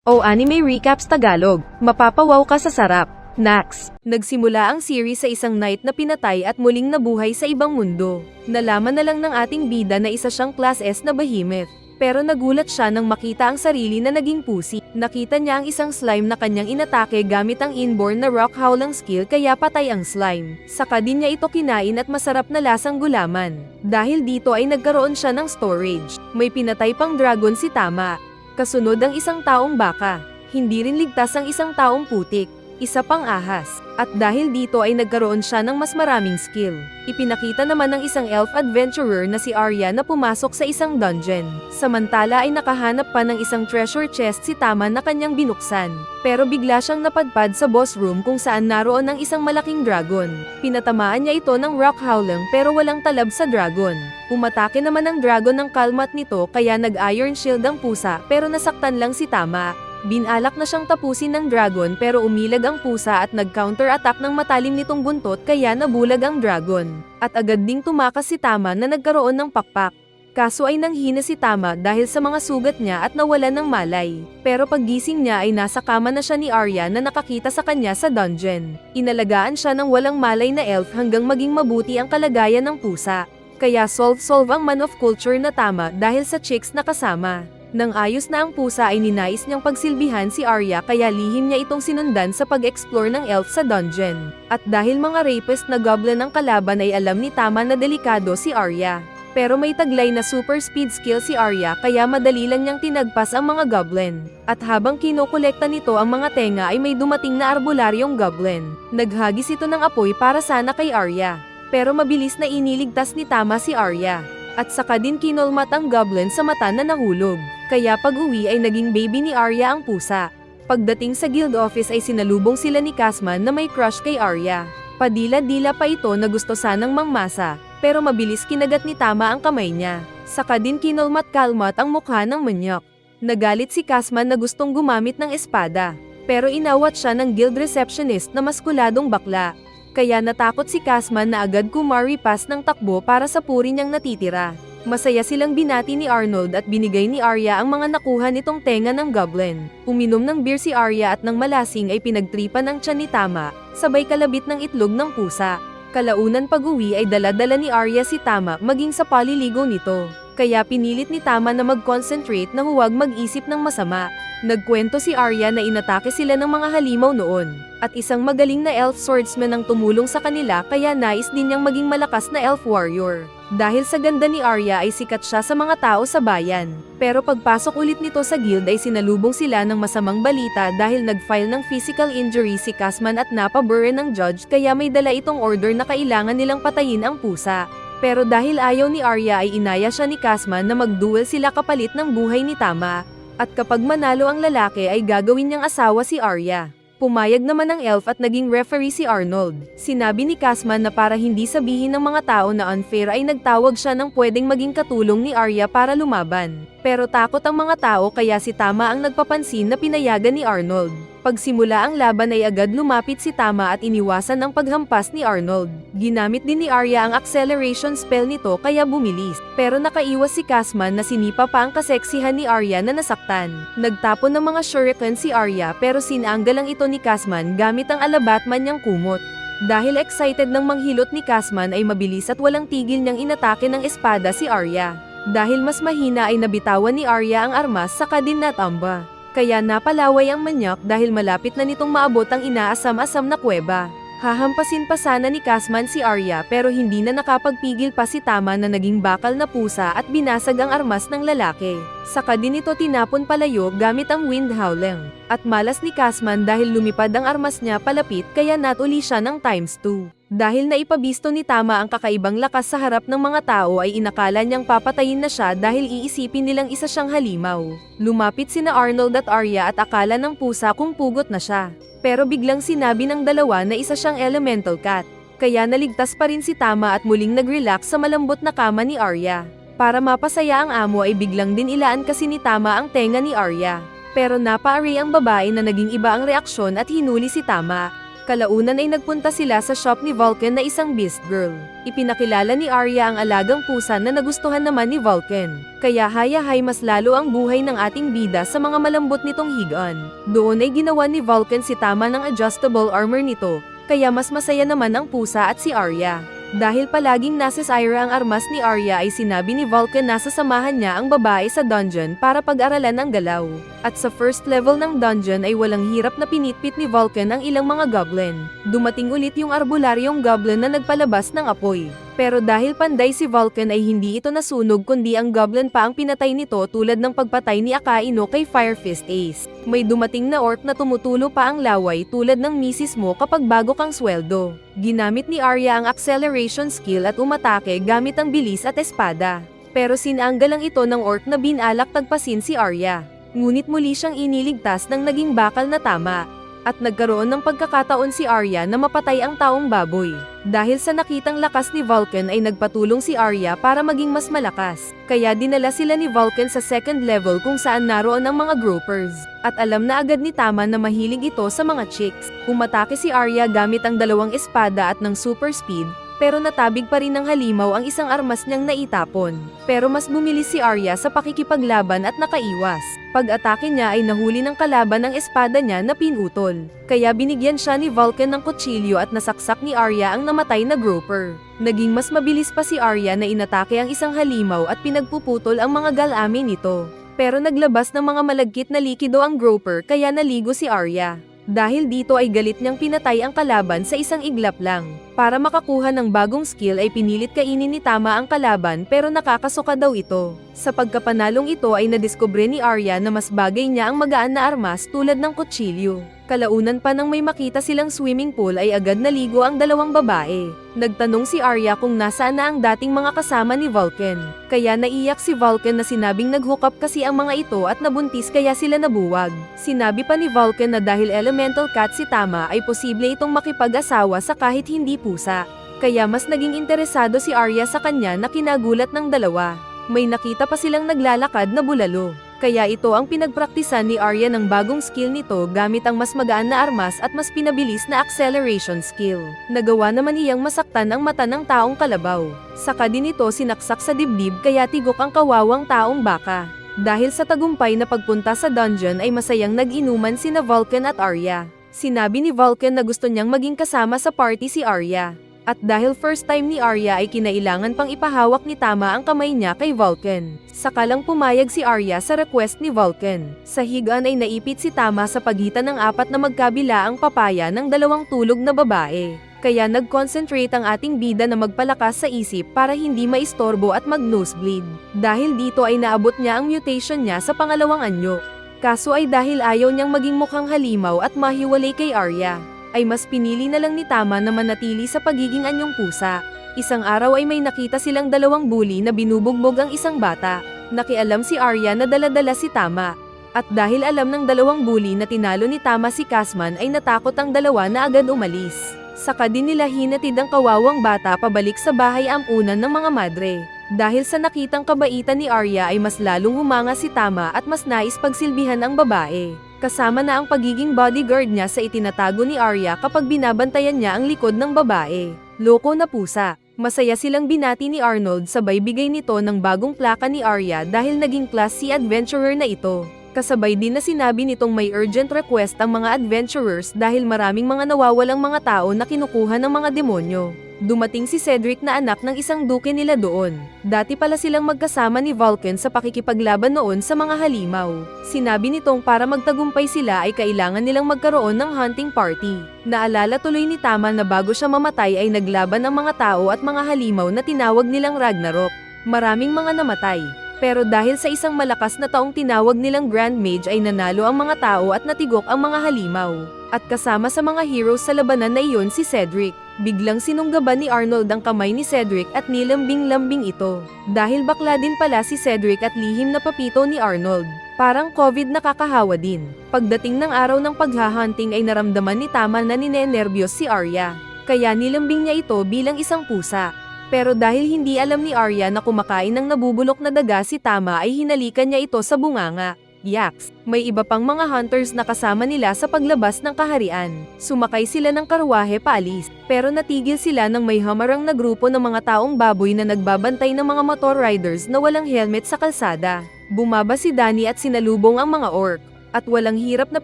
O Anime Recaps Tagalog, mapapawaw ka sa sarap. Nax. Nagsimula ang series sa isang knight na pinatay at muling nabuhay sa ibang mundo. Nalaman na lang ng ating bida na isa siyang Class S na behemoth. Pero nagulat siya nang makita ang sarili na naging pusi. Nakita niya ang isang slime na kanyang inatake gamit ang inborn na rock howling skill kaya patay ang slime. Saka din niya ito kinain at masarap na lasang gulaman. Dahil dito ay nagkaroon siya ng storage. May pinatay pang dragon si Tama. Kasunod ang isang taong baka. Hindi rin ligtas ang isang taong putik. Isa pang ahas. At dahil dito ay nagkaroon siya ng mas maraming skill. Ipinakita naman ng isang elf adventurer na si Arya na pumasok sa isang dungeon. Samantala ay nakahanap pa ng isang treasure chest si Tama na kanyang binuksan. Pero bigla siyang napadpad sa boss room kung saan naroon ang isang malaking dragon. Pinatamaan niya ito ng rock howling pero walang talab sa dragon. Umatake naman ang dragon ng kalmat nito kaya nag-iron shield ang pusa pero nasaktan lang si Tama. Binalak na siyang tapusin ng dragon pero umilag ang pusa at nag-counter-attack ng matalim nitong buntot kaya nabulag ang dragon. At agad ding tumakas si Tama na nagkaroon ng pakpak. Kaso ay nanghina si Tama dahil sa mga sugat niya at nawalan ng malay. Pero paggising niya ay nasa kama na siya ni Arya na nakakita sa kanya sa dungeon. Inalagaan siya ng walang malay na elf hanggang maging mabuti ang kalagayan ng pusa. Kaya solve ang man of culture na Tama dahil sa chicks na kasama. Nang ayos na ang pusa ay ninais niyang pagsilbihan si Arya kaya lihim niya itong sinundan sa pag-explore ng elf sa dungeon. At dahil mga rapist na goblin ang kalaban ay alam ni Tama na delikado si Arya. Pero may taglay na super speed skill si Arya kaya madali lang niyang tinagpas ang mga goblin. At habang kinokolekta nito ang mga tenga ay may dumating na arbularyong goblin. Naghagis ito ng apoy para sana kay Arya. Pero mabilis na iniligtas ni Tama si Arya. At saka din kinolmat ang goblin sa mata na nahulog. Kaya pag-uwi ay naging baby ni Arya ang pusa. Pagdating sa guild office ay sinalubong sila ni Kasman na may crush kay Arya. Padila-dila pa ito na gusto sanang mangmasa, pero mabilis kinagat ni Tama ang kamay niya. Saka din kinolmat-kalmat ang mukha ng manyok. Nagalit si Kasman na gustong gumamit ng espada. Pero inawat siya ng guild receptionist na maskuladong bakla. Kaya natakot si Kasman na agad kumaripas ng takbo para sa puri niyang natitira. Masaya silang binati ni Arnold at binigay ni Arya ang mga nakuha nitong tenga ng goblin. Uminom ng beer si Arya at nang malasing ay pinagtripan ng tiyan ni Tama, sabay kalabit ng itlog ng pusa. Kalaunan pag-uwi ay dala-dala ni Arya si Tama maging sa paliligo nito. Kaya pinilit ni Tama na mag-concentrate na huwag mag-isip ng masama. Nagkwento si Arya na inatake sila ng mga halimaw noon. At isang magaling na elf swordsman ang tumulong sa kanila kaya nais din niyang maging malakas na elf warrior. Dahil sa ganda ni Arya ay sikat siya sa mga tao sa bayan. Pero pagpasok ulit nito sa guild ay sinalubong sila ng masamang balita dahil nag-file ng physical injury si Kasman at napaburn ng judge kaya may dala itong order na kailangan nilang patayin ang pusa. Pero dahil ayaw ni Arya ay inaya siya ni Kasman na mag-duel sila kapalit ng buhay ni Tama. At kapag manalo ang lalaki ay gagawin niyang asawa si Arya. Pumayag naman ang elf at naging referee si Arnold. Sinabi ni Kasman na para hindi sabihin ng mga tao na unfair ay nagtawag siya ng pwedeng maging katulong ni Arya para lumaban. Pero takot ang mga tao kaya si Tama ang nagpapansin na pinayagan ni Arnold. Pagsimula ang laban ay agad lumapit si Tama at iniwasan ang paghampas ni Arnold. Ginamit din ni Arya ang acceleration spell nito kaya bumilis. Pero nakaiwas si Kasman na sinipa pa ang kaseksihan ni Arya na nasaktan. Nagtapon ng mga shuriken si Arya pero sinanggal lang ito ni Kasman gamit ang alabatman niyang kumot. Dahil excited ng manghilot ni Kasman ay mabilis at walang tigil niyang inatake ng espada si Arya. Dahil mas mahina ay nabitawan ni Arya ang armas saka din natamba. Kaya napalaway ang manyak dahil malapit na nitong maabot ang inaasam-asam na kuweba. Hahampasin pa sana ni Kasman si Arya pero hindi na nakapagpigil pa si Tama na naging bakal na pusa at binasag ang armas ng lalaki. Saka din ito tinapon palayo gamit ang wind howling. At malas ni Kasman dahil lumipad ang armas niya palapit kaya natuli siya ng ×2. Dahil naipabisto ni Tama ang kakaibang lakas sa harap ng mga tao ay inakala niyang papatayin na siya dahil iisipin nilang isa siyang halimaw. Lumapit sina Arnold at Arya at akala ng pusa kung pugot na siya. Pero biglang sinabi ng dalawa na isa siyang elemental cat. Kaya naligtas pa rin si Tama at muling nag-relax sa malambot na kama ni Arya. Para mapasaya ang amo ay biglang din ilaan kasi ni Tama ang tenga ni Arya. Pero napaari ang babae na naging iba ang reaksyon at hinuli si Tama. Kalaunan ay nagpunta sila sa shop ni Vulcan na isang beast girl. Ipinakilala ni Arya ang alagang pusa na nagustuhan naman ni Vulcan. Kaya hayahay mas lalo ang buhay ng ating bida sa mga malambot nitong higaan. Doon ay ginawa ni Vulcan si Tama ng adjustable armor nito, kaya mas masaya naman ang pusa at si Arya. Dahil palaging nasa Syra ang armas ni Arya ay sinabi ni Vulcan na sasamahan niya ang babae sa dungeon para pag-aralan ang galaw. At sa first level ng dungeon ay walang hirap na pinitpit ni Vulcan ang ilang mga goblin. Dumating ulit yung arbularyong goblin na nagpalabas ng apoy. Pero dahil panday si Vulcan ay hindi ito nasunog kundi ang goblin pa ang pinatay nito tulad ng pagpatay ni Akaino kay Fire Fist Ace. May dumating na orc na tumutulo pa ang laway tulad ng misis mo kapag bago kang sweldo. Ginamit ni Arya ang acceleration skill at umatake gamit ang bilis at espada. Pero sinanggal lang ito ng orc na binalak tagpasin si Arya. Ngunit muli siyang iniligtas ng naging bakal na Tama. At nagkaroon ng pagkakataon si Arya na mapatay ang taong baboy. Dahil sa nakitang lakas ni Vulcan ay nagpatulong si Arya para maging mas malakas. Kaya dinala sila ni Vulcan sa second level kung saan naroon ang mga groupers. At alam na agad ni Tama na mahilig ito sa mga chicks. Umatake si Arya gamit ang dalawang espada at ng super speed, pero natabig pa rin ng halimaw ang isang armas niyang naitapon. Pero mas bumilis si Arya sa pakikipaglaban at nakaiwas. Pag-atake niya ay nahuli ng kalaban ang espada niya na pinutol. Kaya binigyan siya ni Vulcan ng kutsilyo at nasaksak ni Arya ang namatay na grouper. Naging mas mabilis pa si Arya na inatake ang isang halimaw at pinagpuputol ang mga galami nito. Pero naglabas ng mga malagkit na likido ang grouper kaya naligo si Arya. Dahil dito ay galit niyang pinatay ang kalaban sa isang iglap lang. Para makakuha ng bagong skill ay pinilit kainin ni Tama ang kalaban pero nakakasuka daw ito. Sa pagkapanalong ito ay nadiskubre ni Arya na mas bagay niya ang magaan na armas tulad ng kutsilyo. Kalaunan pa nang may makita silang swimming pool ay agad naligo ang dalawang babae. Nagtanong si Arya kung nasaan na ang dating mga kasama ni Vulcan. Kaya naiyak si Vulcan na sinabing nag-hook up kasi ang mga ito at nabuntis kaya sila nabuwag. Sinabi pa ni Vulcan na dahil elemental cat si Tama ay posible itong makipag-asawa sa kahit hindi pusa. Kaya mas naging interesado si Arya sa kanya na kinagulat ng dalawa. May nakita pa silang naglalakad na bulalo. Kaya ito ang pinagpraktisan ni Arya ng bagong skill nito gamit ang mas magaan na armas at mas pinabilis na acceleration skill. Nagawa naman iyang masaktan ang mata ng taong kalabaw. Saka din ito sinaksak sa dibdib kaya tigok ang kawawang taong baka. Dahil sa tagumpay na pagpunta sa dungeon ay masayang nag-inuman sina Vulcan at Arya. Sinabi ni Vulcan na gusto niyang maging kasama sa party si Arya. At dahil first time ni Arya ay kinailangan pang ipahawak ni Tama ang kamay niya kay Vulcan. Sakalang pumayag si Arya sa request ni Vulcan. Sa higaan ay naipit si Tama sa pagitan ng apat na magkabilaang papaya ng dalawang tulog na babae. Kaya nag-concentrate ang ating bida na magpalakas sa isip para hindi maistorbo at mag-nosebleed. Dahil dito ay naabot niya ang mutation niya sa pangalawang anyo. Kaso ay dahil ayaw niyang maging mukhang halimaw at mahiwalay kay Arya, ay mas pinili na lang ni Tama na manatili sa pagiging anyong pusa. Isang araw ay may nakita silang dalawang bully na binubugbog ang isang bata. Nakialam si Arya na dala-dala si Tama. At dahil alam ng dalawang bully na tinalo ni Tama si Kasman ay natakot ang dalawa na agad umalis. Saka din nila hinatid ang kawawang bata pabalik sa bahay amunan ng mga madre. Dahil sa nakitang kabaitan ni Arya ay mas lalong humanga si Tama at mas nais pagsilbihan ang babae. Kasama na ang pagiging bodyguard niya sa itinatago ni Arya kapag binabantayan niya ang likod ng babae. Loko na pusa. Masaya silang binati ni Arnold sabay bigay nito ng bagong plaka ni Arya dahil naging class C adventurer na ito. Kasabay din na sinabi nitong may urgent request ang mga adventurers dahil maraming mga nawawalang mga tao na kinukuha ng mga demonyo. Dumating si Cedric na anak ng isang duke nila doon. Dati pala silang magkasama ni Vulcan sa pakikipaglaban noon sa mga halimaw. Sinabi nitong para magtagumpay sila ay kailangan nilang magkaroon ng hunting party. Naalala tuloy ni Tama na bago siya mamatay ay naglaban ang mga tao at mga halimaw na tinawag nilang Ragnarok. Maraming mga namatay. Pero dahil sa isang malakas na taong tinawag nilang Grand Mage ay nanalo ang mga tao at natigok ang mga halimaw. At kasama sa mga heroes sa labanan na iyon si Cedric. Biglang sinunggaban ni Arnold ang kamay ni Cedric at nilambing-lambing ito. Dahil bakla din pala si Cedric at lihim na papito ni Arnold. Parang COVID nakakahawa din. Pagdating ng araw ng paghahunting ay naramdaman ni Tama na ninenervyos si Arya. Kaya nilambing niya ito bilang isang pusa. Pero dahil hindi alam ni Arya na kumakain ng nabubulok na daga si Tama ay hinalikan niya ito sa bunganga. yaks. May iba pang mga hunters na kasama nila sa paglabas ng kaharian. Sumakay sila ng karwahe paalis, pero natigil sila nang may hamarang na grupo ng mga taong baboy na nagbabantay ng mga motor riders na walang helmet sa kalsada. Bumaba si Danny at sinalubong ang mga orc, at walang hirap na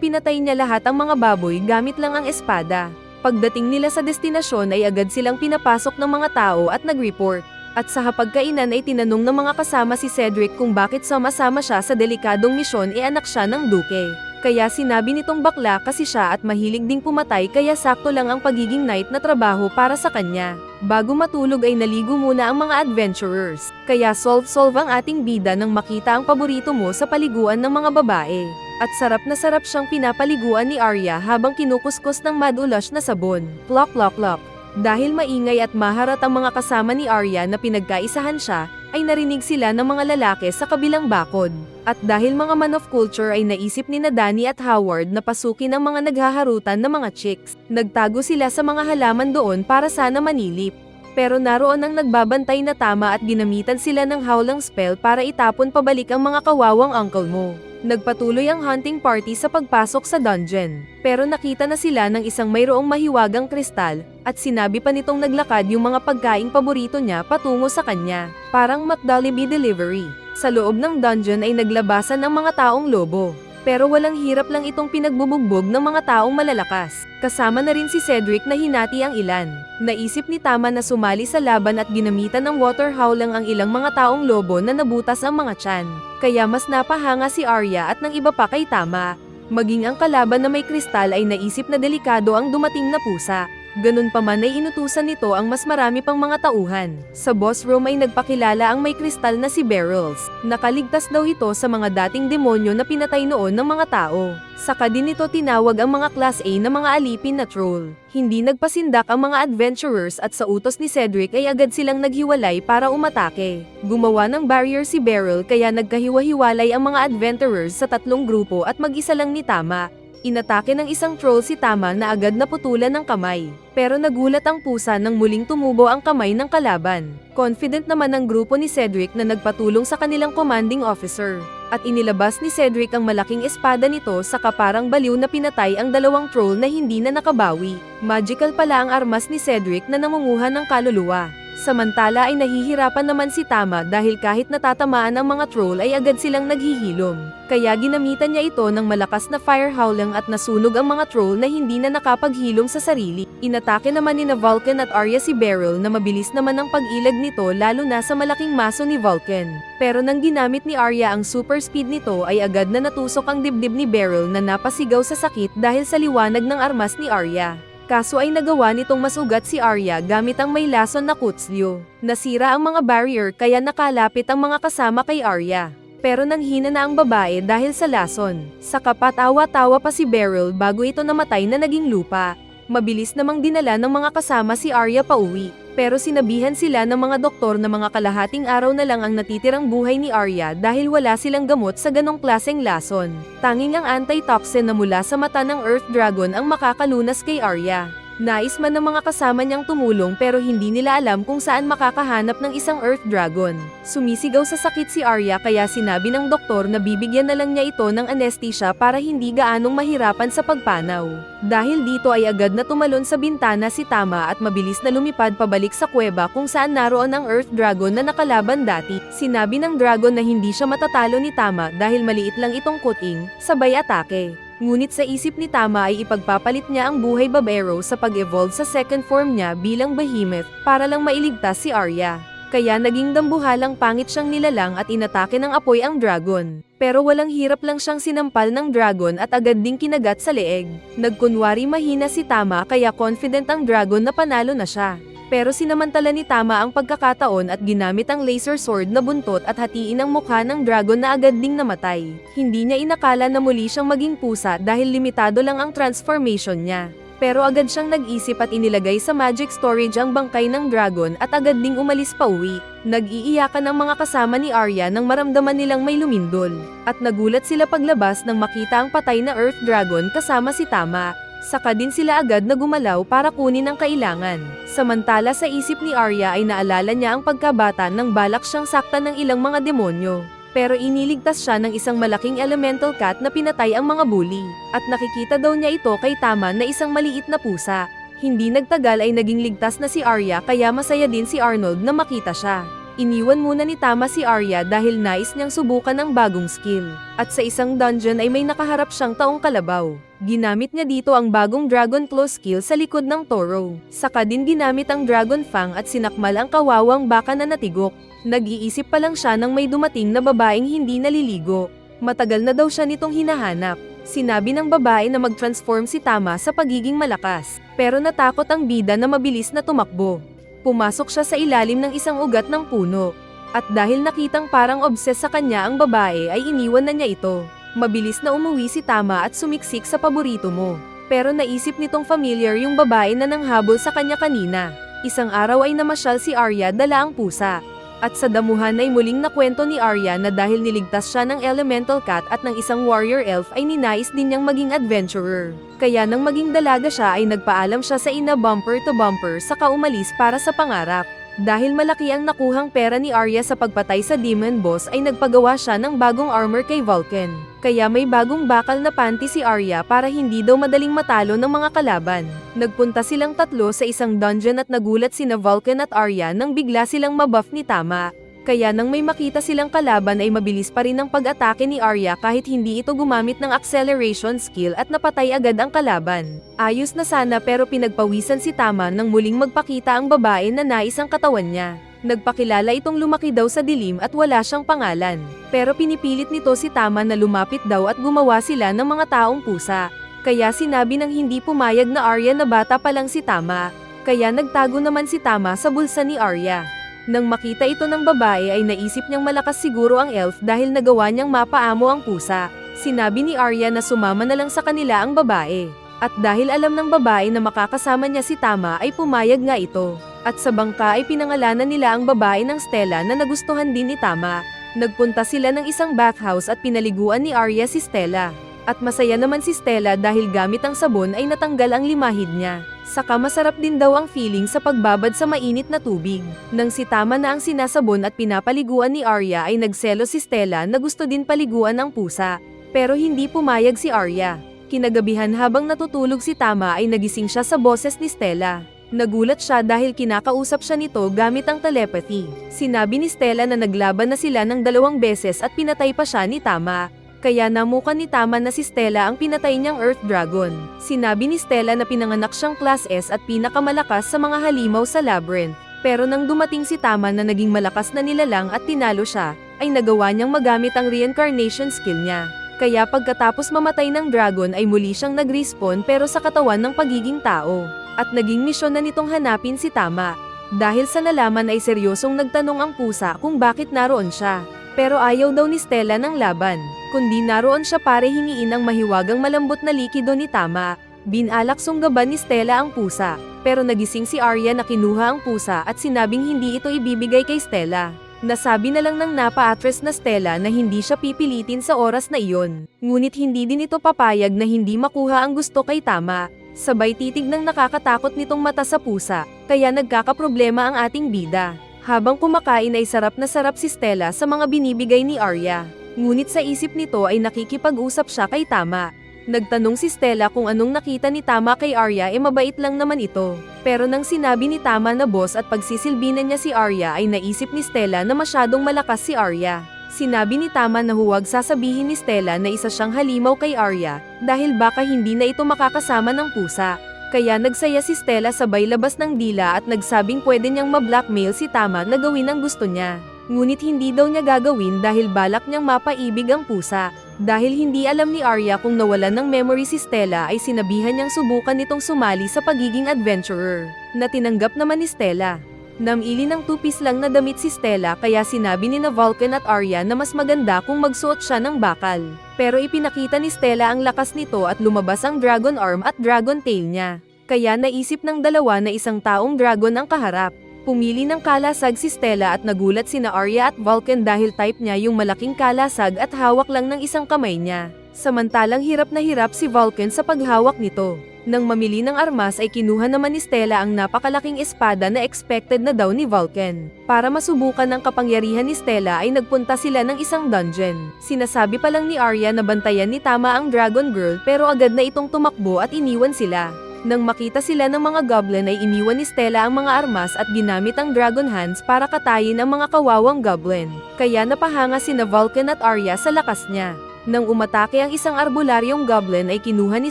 pinatay niya lahat ang mga baboy gamit lang ang espada. Pagdating nila sa destinasyon ay agad silang pinapasok ng mga tao at nag-report. At sa hapagkainan ay tinanong ng mga kasama si Cedric kung bakit sama-sama siya sa delikadong misyon anak siya ng duke. Kaya sinabi nitong bakla kasi siya at mahilig ding pumatay kaya sakto lang ang pagiging knight na trabaho para sa kanya. Bago matulog ay naligo muna ang mga adventurers. Kaya solve ang ating bida nang makita ang paborito mo sa paliguan ng mga babae. At sarap na sarap siyang pinapaliguan ni Arya habang kinukuskus ng mad-ulash na sabon. Plok plok plok. Dahil maingay at maharat ang mga kasama ni Arya na pinagkaisahan siya, ay narinig sila ng mga lalaki sa kabilang bakod. At dahil mga man of culture ay naisip ni Danny at Howard na pasukin ang mga naghaharutan na mga chicks, nagtago sila sa mga halaman doon para sana manilip. Pero naroon ang nagbabantay na tama at ginamitan sila ng howlang spell para itapon pabalik ang mga kawawang uncle mo. Nagpatuloy ang hunting party sa pagpasok sa dungeon, pero nakita na sila ng isang mayroong mahiwagang kristal, at sinabi pa nitong naglakad yung mga pagkaing paborito niya patungo sa kanya, parang McDollibee delivery. Sa loob ng dungeon ay naglabasan ang mga taong lobo, pero walang hirap lang itong pinagbubugbog ng mga taong malalakas. Kasama na rin si Cedric na hinati ang ilan. Naisip ni Tama na sumali sa laban at ginamitan ng water howlang ang ilang mga taong lobo na nabutas ang mga tiyan. Kaya mas napahanga si Arya at ng iba pa kay Tama. Maging ang kalaban na may kristal ay naisip na delikado ang dumating na pusa. Ganun pa man ay inutusan nito ang mas marami pang mga tauhan. Sa boss room ay nagpakilala ang may kristal na si Barrels. Nakaligtas daw ito sa mga dating demonyo na pinatay noon ng mga tao. Saka din ito tinawag ang mga Class A na mga alipin na troll. Hindi nagpasindak ang mga adventurers at sa utos ni Cedric ay agad silang naghiwalay para umatake. Gumawa ng barrier si Beryl kaya nagkahiwa-hiwalay ang mga adventurers sa tatlong grupo at mag-isa lang ni Tama. Inatake ng isang troll si Tama na agad naputulan ng kamay. Pero nagulat ang pusa nang muling tumubo ang kamay ng kalaban. Confident naman ang grupo ni Cedric na nagpatulong sa kanilang commanding officer. At inilabas ni Cedric ang malaking espada nito sa kaparang baliw na pinatay ang dalawang troll na hindi na nakabawi. Magical pala ang armas ni Cedric na namunguhan ng kaluluwa. Samantala ay nahihirapan naman si Tama dahil kahit natatamaan ang mga troll ay agad silang naghihilom. Kaya ginamitan niya ito ng malakas na fire howling at nasunog ang mga troll na hindi na nakapaghilom sa sarili. Inatake naman ni Vulcan at Arya si Beryl na mabilis naman ang pag-ilag nito lalo na sa malaking maso ni Vulcan. Pero nang ginamit ni Arya ang super speed nito ay agad na natusok ang dibdib ni Beryl na napasigaw sa sakit dahil sa liwanag ng armas ni Arya. Kaso ay nagawa nitong masugat si Arya gamit ang may lason na kutslyo. Nasira ang mga barrier kaya nakalapit ang mga kasama kay Arya. Pero nanghina na ang babae dahil sa lason. Sa kapatawa-tawa pa si Beryl bago ito namatay na naging lupa. Mabilis namang dinala ng mga kasama si Arya pauwi. Pero sinabihan sila ng mga doktor na mga kalahating araw na lang ang natitirang buhay ni Arya dahil wala silang gamot sa ganong klaseng lason. Tanging ang antitoxin na mula sa mata ng Earth Dragon ang makakalunas kay Arya. Nais man ng mga kasama niyang tumulong pero hindi nila alam kung saan makakahanap ng isang Earth Dragon. Sumisigaw sa sakit si Arya kaya sinabi ng doktor na bibigyan na lang niya ito ng anesthesia para hindi gaanong mahirapan sa pagpanaw. Dahil dito ay agad na tumalon sa bintana si Tama at mabilis na lumipad pabalik sa kuweba kung saan naroon ang Earth Dragon na nakalaban dati. Sinabi ng dragon na hindi siya matatalo ni Tama dahil maliit lang itong kuting, sabay atake. Ngunit sa isip ni Tama ay ipagpapalit niya ang buhay babero sa pag-evolve sa second form niya bilang behemoth para lang mailigtas si Arya. Kaya naging dambuhalang pangit siyang nilalang at inatake ng apoy ang dragon. Pero walang hirap lang siyang sinampal ng dragon at agad ding kinagat sa leeg. Nagkunwari mahina si Tama kaya confident ang dragon na panalo na siya. Pero sinamantala ni Tama ang pagkakataon at ginamit ang laser sword na buntot at hatiin ang mukha ng dragon na agad ding namatay. Hindi niya inakala na muli siyang maging pusa dahil limitado lang ang transformation niya. Pero agad siyang nag-isip at inilagay sa magic storage ang bangkay ng dragon at agad ding umalis pa uwi. Nag-iiyakan ang mga kasama ni Arya nang maramdaman nilang may lumindol. At nagulat sila paglabas nang makita ang patay na Earth Dragon kasama si Tama. Saka din sila agad na gumalaw para kunin ang kailangan. Samantala sa isip ni Arya ay naalala niya ang pagkabata nang balak siyang saktan ng ilang mga demonyo. pero iniligtas siya ng isang malaking elemental cat na pinatay ang mga bully, at nakikita daw niya ito kay Tama na isang maliit na pusa. Hindi nagtagal ay naging ligtas na si Arya kaya masaya din si Arnold na makita siya. Iniwan muna ni Tama si Arya dahil nais niyang subukan ang bagong skill. At sa isang dungeon ay may nakaharap siyang taong kalabaw. Ginamit niya dito ang bagong Dragon Claw skill sa likod ng toro. Saka din ginamit ang Dragon Fang at sinakmal ang kawawang baka na natigok. Nag-iisip pa lang siya nang may dumating na babaeng hindi naliligo. Matagal na daw siya nitong hinahanap. Sinabi ng babae na mag-transform si Tama sa pagiging malakas. Pero natakot ang bida na mabilis na tumakbo. Pumasok siya sa ilalim ng isang ugat ng puno. At dahil nakitang parang obses sa kanya ang babae ay iniwan na niya ito. Mabilis na umuwi si Tama at sumiksik sa paborito mo. Pero naisip nitong familiar yung babae na nanghabol sa kanya kanina. Isang araw ay namasyal si Arya dala ang pusa. At sa damuhan ay muling nakwento ni Arya na dahil niligtas siya ng elemental cat at ng isang warrior elf ay ninais din niyang maging adventurer. Kaya nang maging dalaga siya ay nagpaalam siya sa ina bumper to bumper saka umalis para sa pangarap. Dahil malaki ang nakuhang pera ni Arya sa pagpatay sa demon boss ay nagpagawa siya ng bagong armor kay Vulcan. Kaya may bagong bakal na panty si Arya para hindi daw madaling matalo ng mga kalaban. Nagpunta silang tatlo sa isang dungeon at nagulat sina Vulcan at Arya nang bigla silang mabuff ni Tama. Kaya nang may makita silang kalaban ay mabilis pa rin ang pag-atake ni Arya kahit hindi ito gumamit ng acceleration skill at napatay agad ang kalaban. Ayos na sana pero pinagpawisan si Tama nang muling magpakita ang babae na nais ang katawan niya. Nagpakilala itong lumaki daw sa dilim at wala siyang pangalan. Pero pinipilit nito si Tama na lumapit daw at gumawa sila ng mga taong pusa. Kaya sinabi ng hindi pumayag na Arya na bata pa lang si Tama. Kaya nagtago naman si Tama sa bulsa ni Arya. Nang makita ito ng babae ay naisip niyang malakas siguro ang elf dahil nagawa niyang mapaamo ang pusa. Sinabi ni Arya na sumama na lang sa kanila ang babae. At dahil alam ng babae na makakasama niya si Tama ay pumayag nga ito. At sa bangka ay pinangalanan nila ang babae ng Stella na nagustuhan din ni Tama. Nagpunta sila ng isang bathhouse at pinaliguan ni Arya si Stella. At masaya naman si Stella dahil gamit ang sabon ay natanggal ang limahid niya. Saka masarap din daw ang feeling sa pagbabad sa mainit na tubig. Nang si Tama na ang sinasabon at pinapaliguan ni Arya ay nagselo si Stella na gusto din paliguan ng pusa. Pero hindi pumayag si Arya. Kinagabihan habang natutulog si Tama ay nagising siya sa boses ni Stella. Nagulat siya dahil kinakausap siya nito gamit ang telepathy. Sinabi ni Stella na naglaban na sila ng 2 beses at pinatay pa siya ni Tama. Kaya namukan ni Tama na si Stella ang pinatay niyang Earth Dragon. Sinabi ni Stella na pinanganak siyang Class S at pinakamalakas sa mga halimaw sa labyrinth. Pero nang dumating si Tama na naging malakas na nilalang at tinalo siya, ay nagawa niyang magamit ang reincarnation skill niya. Kaya pagkatapos mamatay ng dragon ay muli siyang nag-respawn pero sa katawan ng pagiging tao. At naging misyon na nitong hanapin si Tama. Dahil sa nalaman ay seryosong nagtanong ang pusa kung bakit naroon siya. Pero ayaw daw ni Stella ng laban, kundi naroon siya para hingiin ang mahiwagang malambot na likido ni Tama. Binalak sunggaban ni Stella ang pusa, pero nagising si Arya na kinuha ang pusa at sinabing hindi ito ibibigay kay Stella. Nasabi na lang ng napa-atras na Stella na hindi siya pipilitin sa oras na iyon. Ngunit hindi din ito papayag na hindi makuha ang gusto kay Tama. Sabay titig ng nakakatakot nitong mata sa pusa, kaya nagkakaproblema ang ating bida. Habang kumakain ay sarap na sarap si Stella sa mga binibigay ni Arya. Ngunit sa isip nito ay nakikipag-usap siya kay Tama. Nagtanong si Stella kung anong nakita ni Tama kay Arya mabait lang naman ito. Pero nang sinabi ni Tama na boss at pagsisilbinan niya si Arya ay naisip ni Stella na masyadong malakas si Arya. Sinabi ni Tama na huwag sasabihin ni Stella na isa siyang halimaw kay Arya dahil baka hindi na ito makakasama ng pusa. Kaya nagsaya si Stella sabay labas ng dila at nagsabing pwede niyang ma-blackmail si Tama na gawin ang gusto niya. Ngunit hindi daw niya gagawin dahil balak niyang mapaibig ang pusa. Dahil hindi alam ni Arya kung nawalan ng memory si Stella ay sinabihan niyang subukan nitong sumali sa pagiging adventurer, na tinanggap naman ni Stella. Namili ng 2-piece lang na damit si Stella kaya sinabi ni na Vulcan at Arya na mas maganda kung magsuot siya ng bakal. Pero ipinakita ni Stella ang lakas nito at lumabas ang dragon arm at dragon tail niya. Kaya naisip ng dalawa na isang taong dragon ang kaharap. Pumili ng kalasag si Stella at nagulat sina Arya at Vulcan dahil type niya yung malaking kalasag at hawak lang ng isang kamay niya. Samantalang hirap na hirap si Vulcan sa paghawak nito. Nang mamili ng armas ay kinuha naman ni Stella ang napakalaking espada na expected na daw ni Vulcan. Para masubukan ang kapangyarihan ni Stella ay nagpunta sila ng isang dungeon. Sinasabi pa lang ni Arya na bantayan ni Tama ang Dragon Girl pero agad na itong tumakbo at iniwan sila. Nang makita sila ng mga goblin ay iniwan ni Stella ang mga armas at ginamit ang Dragon Hands para katayin ang mga kawawang goblin. Kaya napahanga sina Vulcan at Arya sa lakas niya. Nang umatake ang isang arbolaryong goblin ay kinuha ni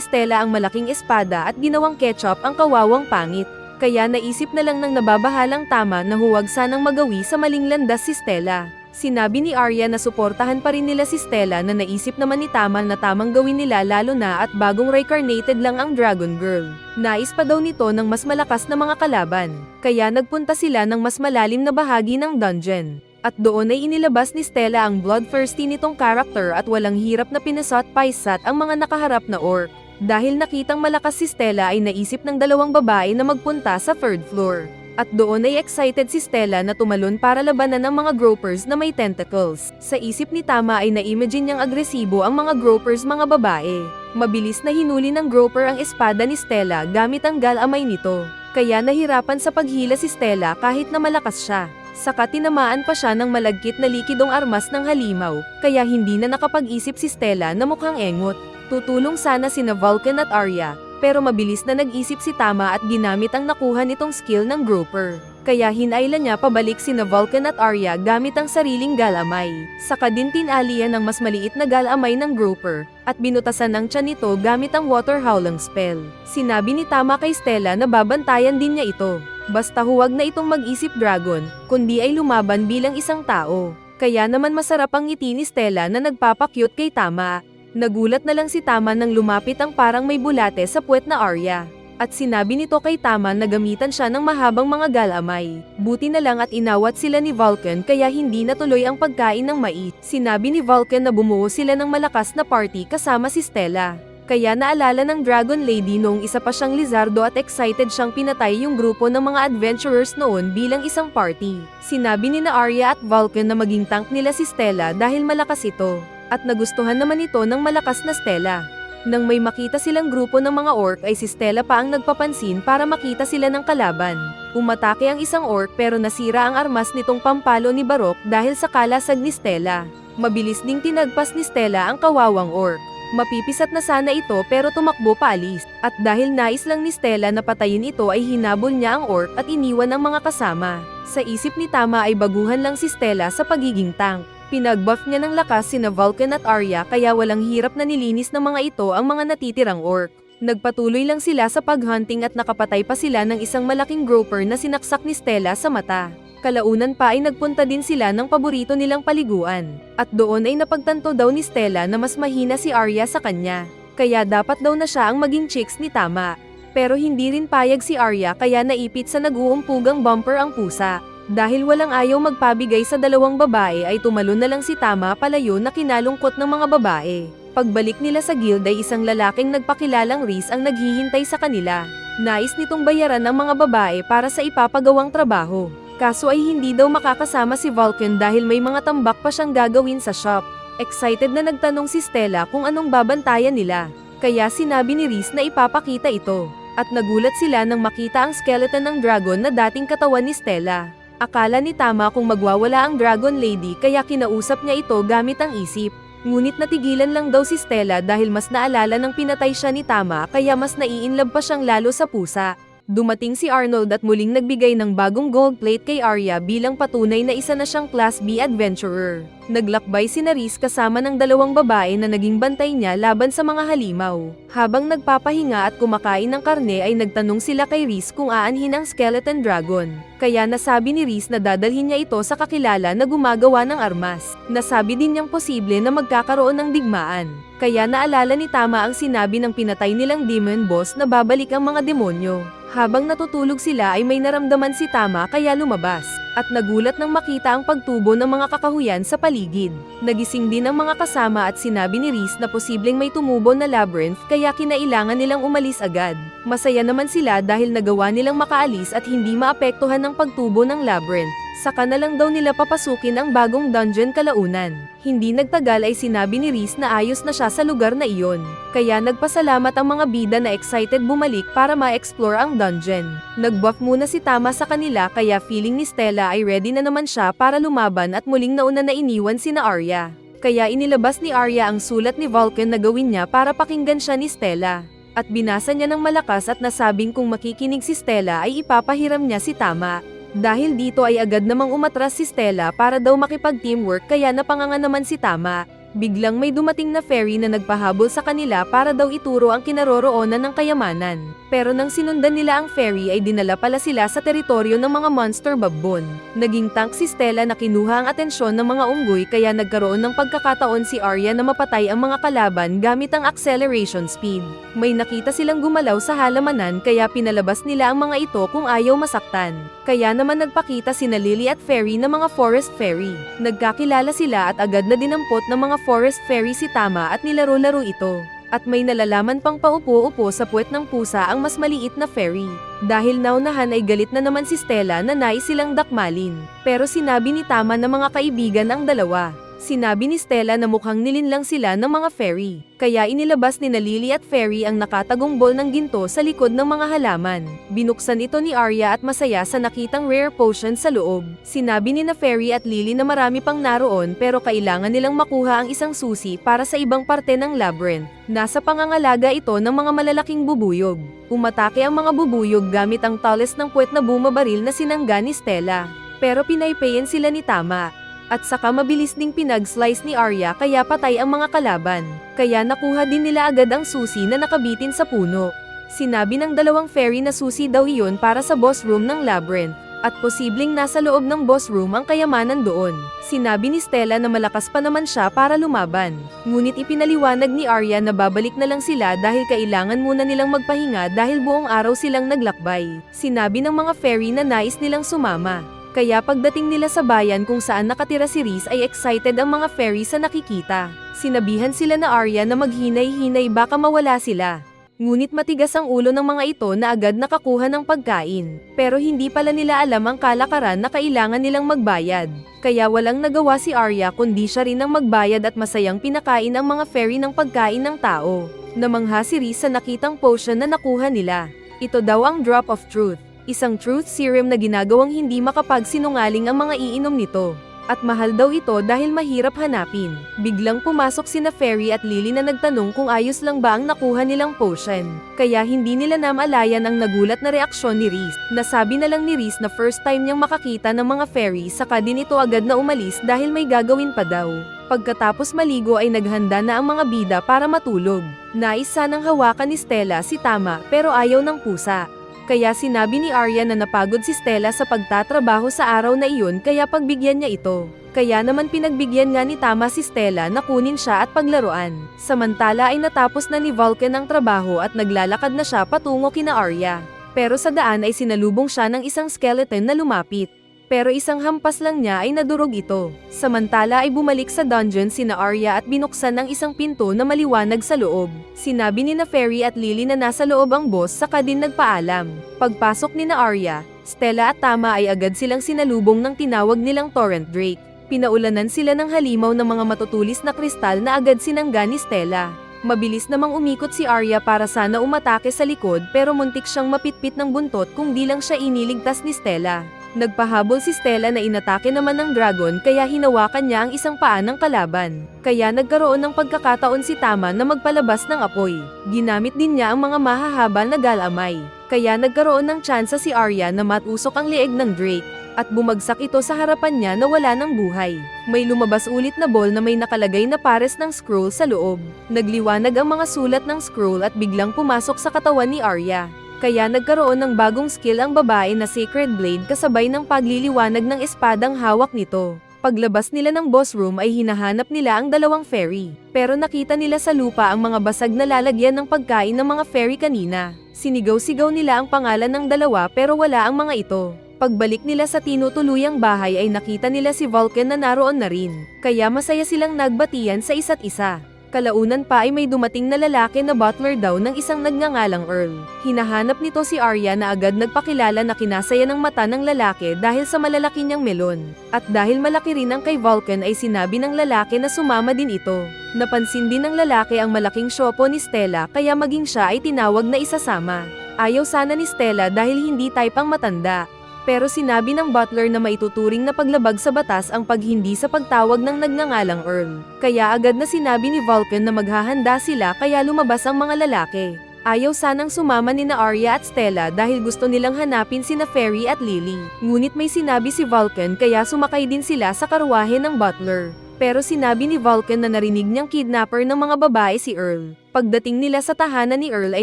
Stella ang malaking espada at ginawang ketchup ang kawawang pangit. Kaya naisip na lang ng nababahalang Tama na huwag sanang magawi sa maling landas si Stella. Sinabi ni Arya na suportahan pa rin nila si Stella na naisip naman ni Tama na tamang gawin nila lalo na at bagong reincarnated lang ang Dragon Girl. Nais pa daw nito ng mas malakas na mga kalaban. Kaya nagpunta sila ng mas malalim na bahagi ng dungeon. At doon ay inilabas ni Stella ang bloodthirsty nitong character at walang hirap na pinasat-paisat ang mga nakaharap na orc. Dahil nakitang malakas si Stella ay naisip ng dalawang babae na magpunta sa 3rd floor. At doon ay excited si Stella na tumalon para labanan ng mga gropers na may tentacles. Sa isip ni Tama ay na-imagine niyang agresibo ang mga gropers mga babae. Mabilis na hinuli ng groper ang espada ni Stella gamit ang galamay nito. Kaya nahirapan sa paghila si Stella kahit na malakas siya. Saka tinamaan pa siya ng malagkit na likidong armas ng halimaw, kaya hindi na nakapag-isip si Stella na mukhang engot. Tutulong sana sina Vulcan at Arya, pero mabilis na nag-isip si Tama at ginamit ang nakuha nitong skill ng groper. Kaya hinailan niya pabalik sina Vulcan at Arya gamit ang sariling galamay. Saka din tinalian ng mas maliit na galamay ng groper, at binutasan ng tiyan nito gamit ang water howling spell. Sinabi ni Tama kay Stella na babantayan din niya ito. Basta huwag na itong mag-isip dragon, kundi ay lumaban bilang isang tao. Kaya naman masarap ang ngiti ni Stella na nagpapakyut kay Tama. Nagulat na lang si Tama nang lumapit ang parang may bulate sa puwet na Arya. At sinabi nito kay Tama na gamitan siya ng mahabang mga galamay. Buti na lang at inawat sila ni Vulcan kaya hindi natuloy ang pagkain ng mais. Sinabi ni Vulcan na bumuo sila ng malakas na party kasama si Stella. Kaya naalala ng Dragon Lady noong isa pa siyang lizardo at excited siyang pinatay yung grupo ng mga adventurers noon bilang isang party. Sinabi ni na Arya at Vulcan na maging tank nila si Stella dahil malakas ito. At nagustuhan naman ito ng malakas na Stella. Nang may makita silang grupo ng mga orc ay si Stella pa ang nagpapansin para makita sila ng kalaban. Umatake ang isang orc pero nasira ang armas nitong pampalo ni Barok dahil sa kalasag ni Stella. Mabilis ding tinagpas ni Stella ang kawawang orc. Mapipisat na sana ito pero tumakbo paalis. At dahil nais lang ni Stella na patayin ito ay hinabol niya ang orc at iniwan ang mga kasama. Sa isip ni Tama ay baguhan lang si Stella sa pagiging tank. Pinagbuff niya ng lakas sina Vulcan at Arya kaya walang hirap na nilinis ng mga ito ang mga natitirang orc. Nagpatuloy lang sila sa paghunting at nakapatay pa sila ng isang malaking groper na sinaksak ni Stella sa mata. Kalaunan pa ay nagpunta din sila ng paborito nilang paliguan. At doon ay napagtanto daw ni Stella na mas mahina si Arya sa kanya. Kaya dapat daw na siya ang maging chicks ni Tama. Pero hindi rin payag si Arya kaya naipit sa nag-uumpugang bumper ang pusa. Dahil walang ayaw magpabigay sa dalawang babae ay tumalon na lang si Tama palayo na kinalungkot ng mga babae. Pagbalik nila sa guild ay isang lalaking nagpakilalang Reese ang naghihintay sa kanila. Nais nitong bayaran ng mga babae para sa ipapagawang trabaho. Kaso ay hindi daw makakasama si Vulcan dahil may mga tambak pa siyang gagawin sa shop. Excited na nagtanong si Stella kung anong babantayan nila. Kaya sinabi ni Reese na ipapakita ito. At nagulat sila nang makita ang skeleton ng dragon na dating katawan ni Stella. Akala ni Tama kung magwawala ang Dragon Lady kaya kinausap niya ito gamit ang isip. Ngunit natigilan lang daw si Stella dahil mas naalala ng pinatay siya ni Tama kaya mas naiinlove pa siyang lalo sa pusa. Dumating si Arnold at muling nagbigay ng bagong gold plate kay Arya bilang patunay na isa na siyang Class B adventurer. Naglakbay si Reese kasama ng dalawang babae na naging bantay niya laban sa mga halimaw. Habang nagpapahinga at kumakain ng karne ay nagtanong sila kay Reese kung aanhin ang skeleton dragon. Kaya nasabi ni Reese na dadalhin niya ito sa kakilala na gumagawa ng armas. Nasabi din niyang posible na magkakaroon ng digmaan. Kaya naalala ni Tama ang sinabi ng pinatay nilang demon boss na babalik ang mga demonyo. Habang natutulog sila ay may naramdaman si Tama kaya lumabas. At nagulat nang makita ang pagtubo ng mga kakahuyan sa paligid. Nagising din ang mga kasama at sinabi ni Reese na posibleng may tumubo na labyrinth kaya kinailangan nilang umalis agad. Masaya naman sila dahil nagawa nilang makaalis at hindi maapektuhan ng pagtubo ng labyrinth. Saka na lang daw nila papasukin ang bagong dungeon kalaunan. Hindi nagtagal ay sinabi ni Reese na ayos na siya sa lugar na iyon. Kaya nagpasalamat ang mga bida na excited bumalik para ma-explore ang dungeon. Nag-buff muna si Tama sa kanila kaya feeling ni Stella ay ready na naman siya para lumaban at muling nauna na iniwan sina Arya. Kaya inilabas ni Arya ang sulat ni Vulcan na gawin niya para pakinggan siya ni Stella. At binasa niya ng malakas at nasabing kung makikinig si Stella ay ipapahiram niya si Tama. Dahil dito ay agad namang umatras si Stella para daw makipag-teamwork kaya napanganga naman si Tama. Biglang may dumating na fairy na nagpahabol sa kanila para daw ituro ang kinaroroonan ng kayamanan. Pero nang sinundan nila ang fairy ay dinala pala sila sa teritoryo ng mga monster babbon. Naging tank si Stella na kinuha ang atensyon ng mga unggoy kaya nagkaroon ng pagkakataon si Arya na mapatay ang mga kalaban gamit ang acceleration speed. May nakita silang gumalaw sa halamanan kaya pinalabas nila ang mga ito kung ayaw masaktan. Kaya naman nagpakita sina Lily at Fairy na mga forest fairy. Nagkakilala sila at agad na dinampot ng mga forest fairy si Tama at nilaro-laro ito. At may nalalaman pang paupo-upo sa puwet ng pusa ang mas maliit na fairy. Dahil naunahan ay galit na naman si Stella na nais silang dakmalin. Pero sinabi ni Tama na mga kaibigan ang dalawa. Sinabi ni Stella na mukhang nilinlang sila ng mga fairy. Kaya inilabas ni Lily at Fairy ang nakatagong ball ng ginto sa likod ng mga halaman. Binuksan ito ni Arya at masaya sa nakitang rare potion sa loob. Sinabi ni Fairy at Lily na marami pang naroon pero kailangan nilang makuha ang isang susi para sa ibang parte ng labyrinth. Nasa pangangalaga ito ng mga malalaking bubuyog. Umatake ang mga bubuyog gamit ang tallest ng puwet na bumabaril na sinangga ni Stella. Pero pinaypayan sila ni Tama. At saka mabilis ding pinag-slice ni Arya kaya patay ang mga kalaban. Kaya nakuha din nila agad ang susi na nakabitin sa puno. Sinabi ng dalawang fairy na susi daw iyon para sa boss room ng labyrinth. At posibleng nasa loob ng boss room ang kayamanan doon. Sinabi ni Stella na malakas pa naman siya para lumaban. Ngunit ipinaliwanag ni Arya na babalik na lang sila dahil kailangan muna nilang magpahinga dahil buong araw silang naglakbay. Sinabi ng mga fairy na nais nilang sumama. Kaya pagdating nila sa bayan kung saan nakatira si Reese ay excited ang mga fairy sa nakikita. Sinabihan sila na Arya na maghinay-hinay baka mawala sila. Ngunit matigas ang ulo ng mga ito na agad nakakuha ng pagkain. Pero hindi pala nila alam ang kalakaran na kailangan nilang magbayad. Kaya walang nagawa si Arya kundi siya rin ang magbayad at masayang pinakain ang mga fairy ng pagkain ng tao. Namangha si Reese sa nakitang potion na nakuha nila. Ito daw ang Drop of Truth. Isang truth serum na ginagawang hindi makapagsinungaling ang mga iinom nito. At mahal daw ito dahil mahirap hanapin. Biglang pumasok sina Fairy at Lily na nagtanong kung ayos lang ba ang nakuha nilang potion. Kaya hindi nila namalayan ang nagulat na reaksyon ni Reese. Nasabi na lang ni Reese na first time niyang makakita ng mga fairy saka din ito agad na umalis dahil may gagawin pa daw. Pagkatapos maligo ay naghanda na ang mga bida para matulog. Nais sanang hawakan ni Stella si Tama pero ayaw ng pusa. Kaya sinabi ni Arya na napagod si Stella sa pagtatrabaho sa araw na iyon kaya pagbigyan niya ito. Kaya naman pinagbigyan nga ni Tama si Stella na kunin siya at paglaruan. Samantala ay natapos na ni Vulcan ang trabaho at naglalakad na siya patungo kina Arya. Pero sa daan ay sinalubong siya ng isang skeleton na lumapit. Pero isang hampas lang niya ay nadurog ito. Samantala ay bumalik sa dungeon sina Arya at binuksan ang isang pinto na maliwanag sa loob. Sinabi ni Fairy at Lily na nasa loob ang boss saka din nagpaalam. Pagpasok ni Arya, Stella at Tama ay agad silang sinalubong ng tinawag nilang Torrent Drake. Pinaulanan sila ng halimaw ng mga matutulis na kristal na agad sinangga ni Stella. Mabilis namang umikot si Arya para sana umatake sa likod pero muntik siyang mapitpit ng buntot kung di lang siya iniligtas ni Stella. Nagpahabol si Stella na inatake naman ng dragon kaya hinawakan niya ang isang paa ng kalaban. Kaya nagkaroon ng pagkakataon si Tama na magpalabas ng apoy. Ginamit din niya ang mga mahahaba na galamay. Kaya nagkaroon ng tsansa si Arya na matusok ang leeg ng Drake. At bumagsak ito sa harapan niya na wala ng buhay. May lumabas ulit na ball na may nakalagay na pares ng scroll sa loob. Nagliwanag ang mga sulat ng scroll at biglang pumasok sa katawan ni Arya. Kaya nagkaroon ng bagong skill ang babae na Sacred Blade kasabay ng pagliliwanag ng espadang hawak nito. Paglabas nila ng boss room ay hinahanap nila ang dalawang fairy. Pero nakita nila sa lupa ang mga basag na lalagyan ng pagkain ng mga fairy kanina. Sinigaw-sigaw nila ang pangalan ng dalawa pero wala ang mga ito. Pagbalik nila sa tinutuluyang bahay ay nakita nila si Vulcan na naroon na rin. Kaya masaya silang nagbatian sa isa't isa. Kalaunan pa ay may dumating na lalaki na butler daw ng isang nagngangalang Earl. Hinahanap nito si Arya na agad nagpakilala na kinasaya ng mata ng lalaki dahil sa malalaki niyang melon. At dahil malaki rin ang kay Vulcan ay sinabi ng lalaki na sumama din ito. Napansin din ng lalaki ang malaking syopo ni Stella kaya maging siya ay tinawag na isasama. Ayaw sana ni Stella dahil hindi type ang matanda. Pero sinabi ng butler na maituturing na paglabag sa batas ang paghindi sa pagtawag ng nagngangalang Earl. Kaya agad na sinabi ni Vulcan na maghahanda sila kaya lumabas ang mga lalaki. Ayaw sanang sumama ni na Arya at Stella dahil gusto nilang hanapin sina Fairy at Lily. Ngunit may sinabi si Vulcan kaya sumakay din sila sa karwahe ng butler. Pero sinabi ni Vulcan na narinig niyang kidnapper ng mga babae si Earl. Pagdating nila sa tahanan ni Earl ay